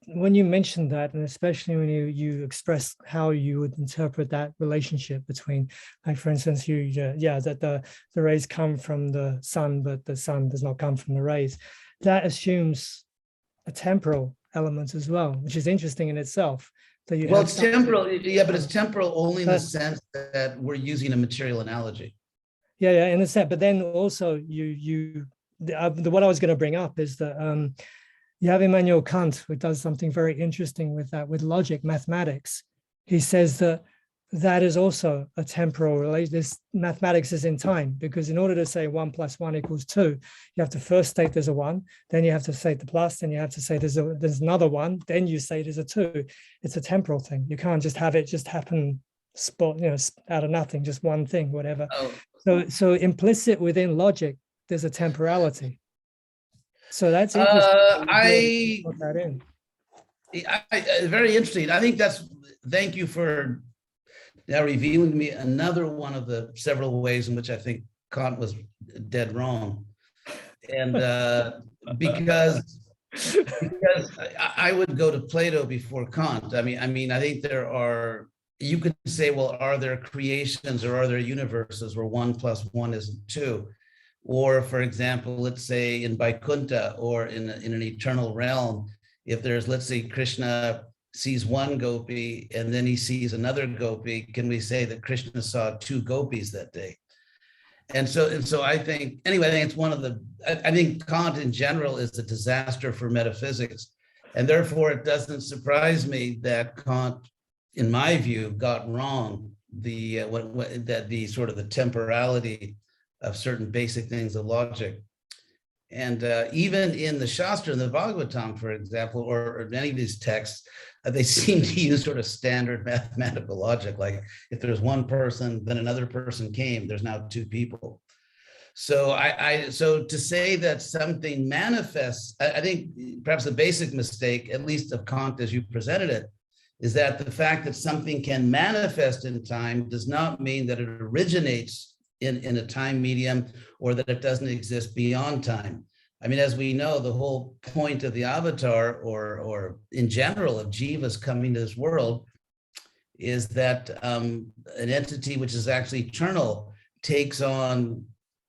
when you mentioned that, and especially when you express how you would interpret that relationship between, like, for instance, that the rays come from the sun, but the sun does not come from the rays. That assumes a temporal element as well, which is interesting in itself. Well, it's temporal, yeah, but it's temporal only in the sense that we're using a material analogy. Yeah, in a sense. But then also, what I was going to bring up is that you have Immanuel Kant, who does something very interesting with that, with logic, mathematics. He says that is also a temporal relation. This mathematics is in time, because in order to say 1 + 1 = 2, you have to first state there's a 1, then you have to say the plus, then you have to say there's another 1, then you say there's a 2. It's a temporal thing. You can't just have it just happen out of nothing, just one thing, whatever. Oh. So implicit within logic, there's a temporality. So that's interesting. Very interesting. I think thank you for now revealing to me another one of the several ways in which I think Kant was dead wrong. And because I would go to Plato before Kant. I mean, I think you could say, well, are there creations or are there universes where 1 + 1 isn't 2? Or, for example, let's say in Vaikuntha or in an eternal realm, if there's, let's say, Krishna sees one gopi and then he sees another gopi, can we say that Krishna saw 2 gopis that day? And so I think, anyway, I think it's I think Kant in general is a disaster for metaphysics. And therefore, it doesn't surprise me that Kant, in my view, got wrong the sort of the temporality of certain basic things of logic. And even in the Shastra, in the Bhagavatam, for example, or any of these texts, they seem to use sort of standard mathematical logic. Like if there's one person, then another person came, there's now 2 people. So so to say that something manifests, I think perhaps the basic mistake, at least of Kant as you presented it, is that the fact that something can manifest in time does not mean that it originates in a time medium, or that it doesn't exist beyond time. I mean, as we know, the whole point of the avatar, or in general of jivas coming to this world, is that an entity which is actually eternal takes on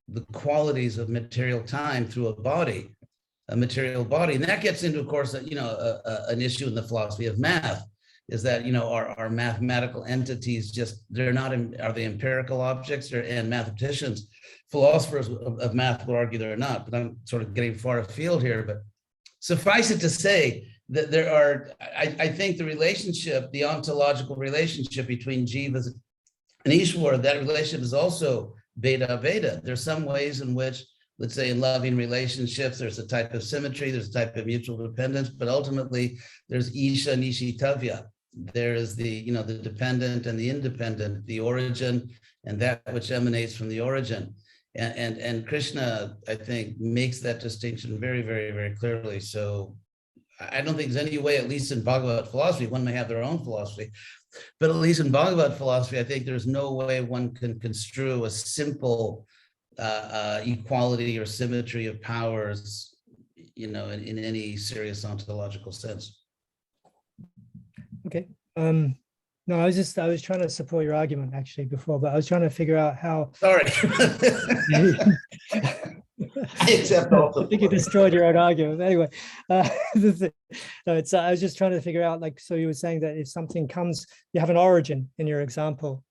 the qualities of material time through a material body. And that gets into, of course, an issue in the philosophy of math, is that, are mathematical entities just, are they empirical objects, and mathematicians, philosophers of math will argue they're not, but I'm sort of getting far afield here. But suffice it to say that I think the relationship, the ontological relationship between jivas and Ishwar, that relationship is also Veda. There's some ways in which, let's say in loving relationships, there's a type of symmetry, there's a type of mutual dependence, but ultimately there's Isha and Ishitavya. There is the dependent and the independent, the origin and that which emanates from the origin. And Krishna, I think, makes that distinction very, very, very clearly. So I don't think there's any way, at least in Bhagavad philosophy, one may have their own philosophy, but at least in Bhagavad philosophy, I think there's no way one can construe a simple equality or symmetry of powers, in any serious ontological sense. Okay. No, I was trying to support your argument actually before, but I was trying to figure out how. Sorry. I accept all I think you destroyed your own argument. Anyway, I was just trying to figure out, like, so you were saying that if something comes, you have an origin in your example.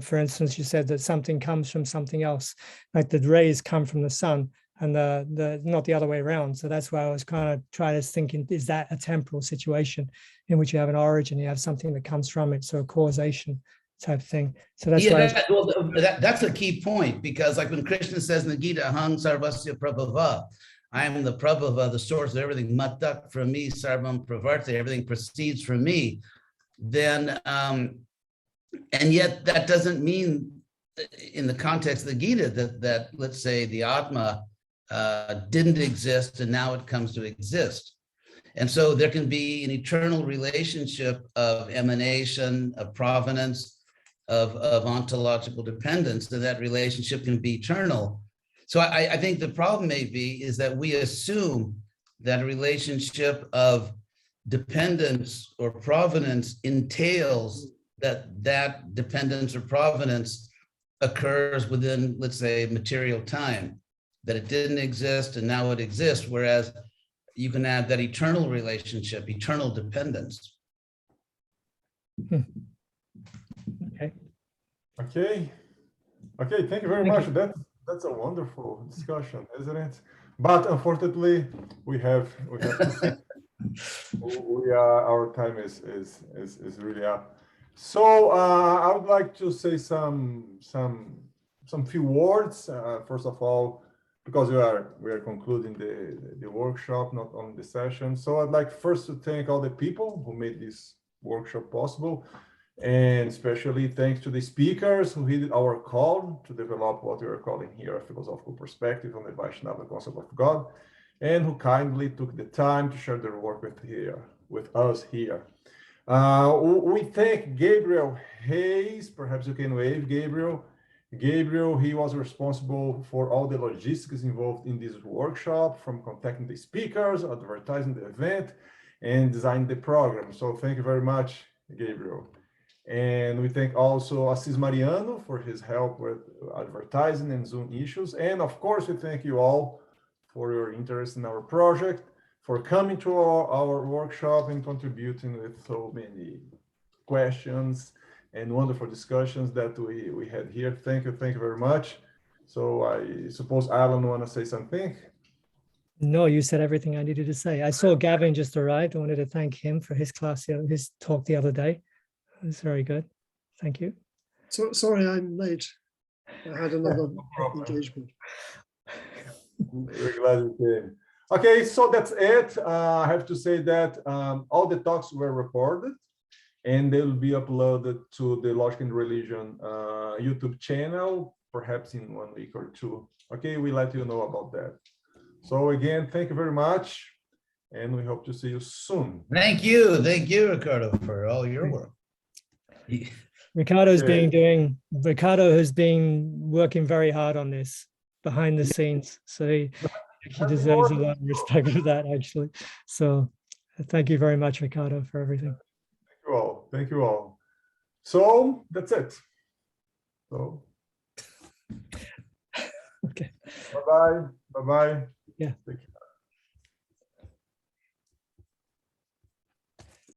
For instance, you said that something comes from something else, like the rays come from the sun, and the not the other way around. So that's why I was kind of trying to thinking, is that a temporal situation in which you have an origin, you have something that comes from it, so a causation type thing. So that's why that's a key point, because like when Krishna says in the Gita, Aham Sarvasya Prabhava, I am the Prabhava, the source of everything, Matak from me, Sarvam Pravarte, everything proceeds from me, then and yet that doesn't mean in the context of the Gita that let's say the Atma didn't exist and now it comes to exist. And so there can be an eternal relationship of emanation, of provenance, of ontological dependence, and that relationship can be eternal. So I think the problem may be is that we assume that a relationship of dependence or provenance entails that dependence or provenance occurs within, let's say, material time, that it didn't exist and now it exists, whereas you can have that eternal relationship, eternal dependence. Okay, thank you very much. That's a wonderful discussion, isn't it? But unfortunately, we have to see. Our time is really up. So I would like to say some few words. First of all, because we are concluding the workshop, not only the session. So I'd like first to thank all the people who made this workshop possible, and especially thanks to the speakers who heeded our call to develop what we are calling here a philosophical perspective on the Vaishnava concept of God, and who kindly took the time to share their work with us here. We thank Gabriel Hayes. Perhaps you can wave, Gabriel. Gabriel, he was responsible for all the logistics involved in this workshop, from contacting the speakers, advertising the event, and designing the program. So thank you very much, Gabriel. And we thank also Assis Mariano for his help with advertising and Zoom issues. And of course, we thank you all for your interest in our project, for coming to our workshop and contributing with so many questions and wonderful discussions that we had here. Thank you very much. So I suppose Alan want to say something? No, you said everything I needed to say. I saw Gavin just arrived. I wanted to thank him for his his talk the other day. It was very good. Thank you. So sorry I'm late. I had another engagement. We're glad you came. Okay, so that's it. I have to say that all the talks were recorded, and they will be uploaded to the Logic and Religion YouTube channel, perhaps in 1 week or two. Okay, we let you know about that. So again, thank you very much, and we hope to see you soon. Thank you, Ricardo, for all your work. Ricardo has been working very hard on this behind the scenes, so he deserves a lot of respect for that, actually. So thank you very much, Ricardo, for everything. Thank you all. So that's it. So okay. Bye-bye. Bye-bye. Yeah. Take care.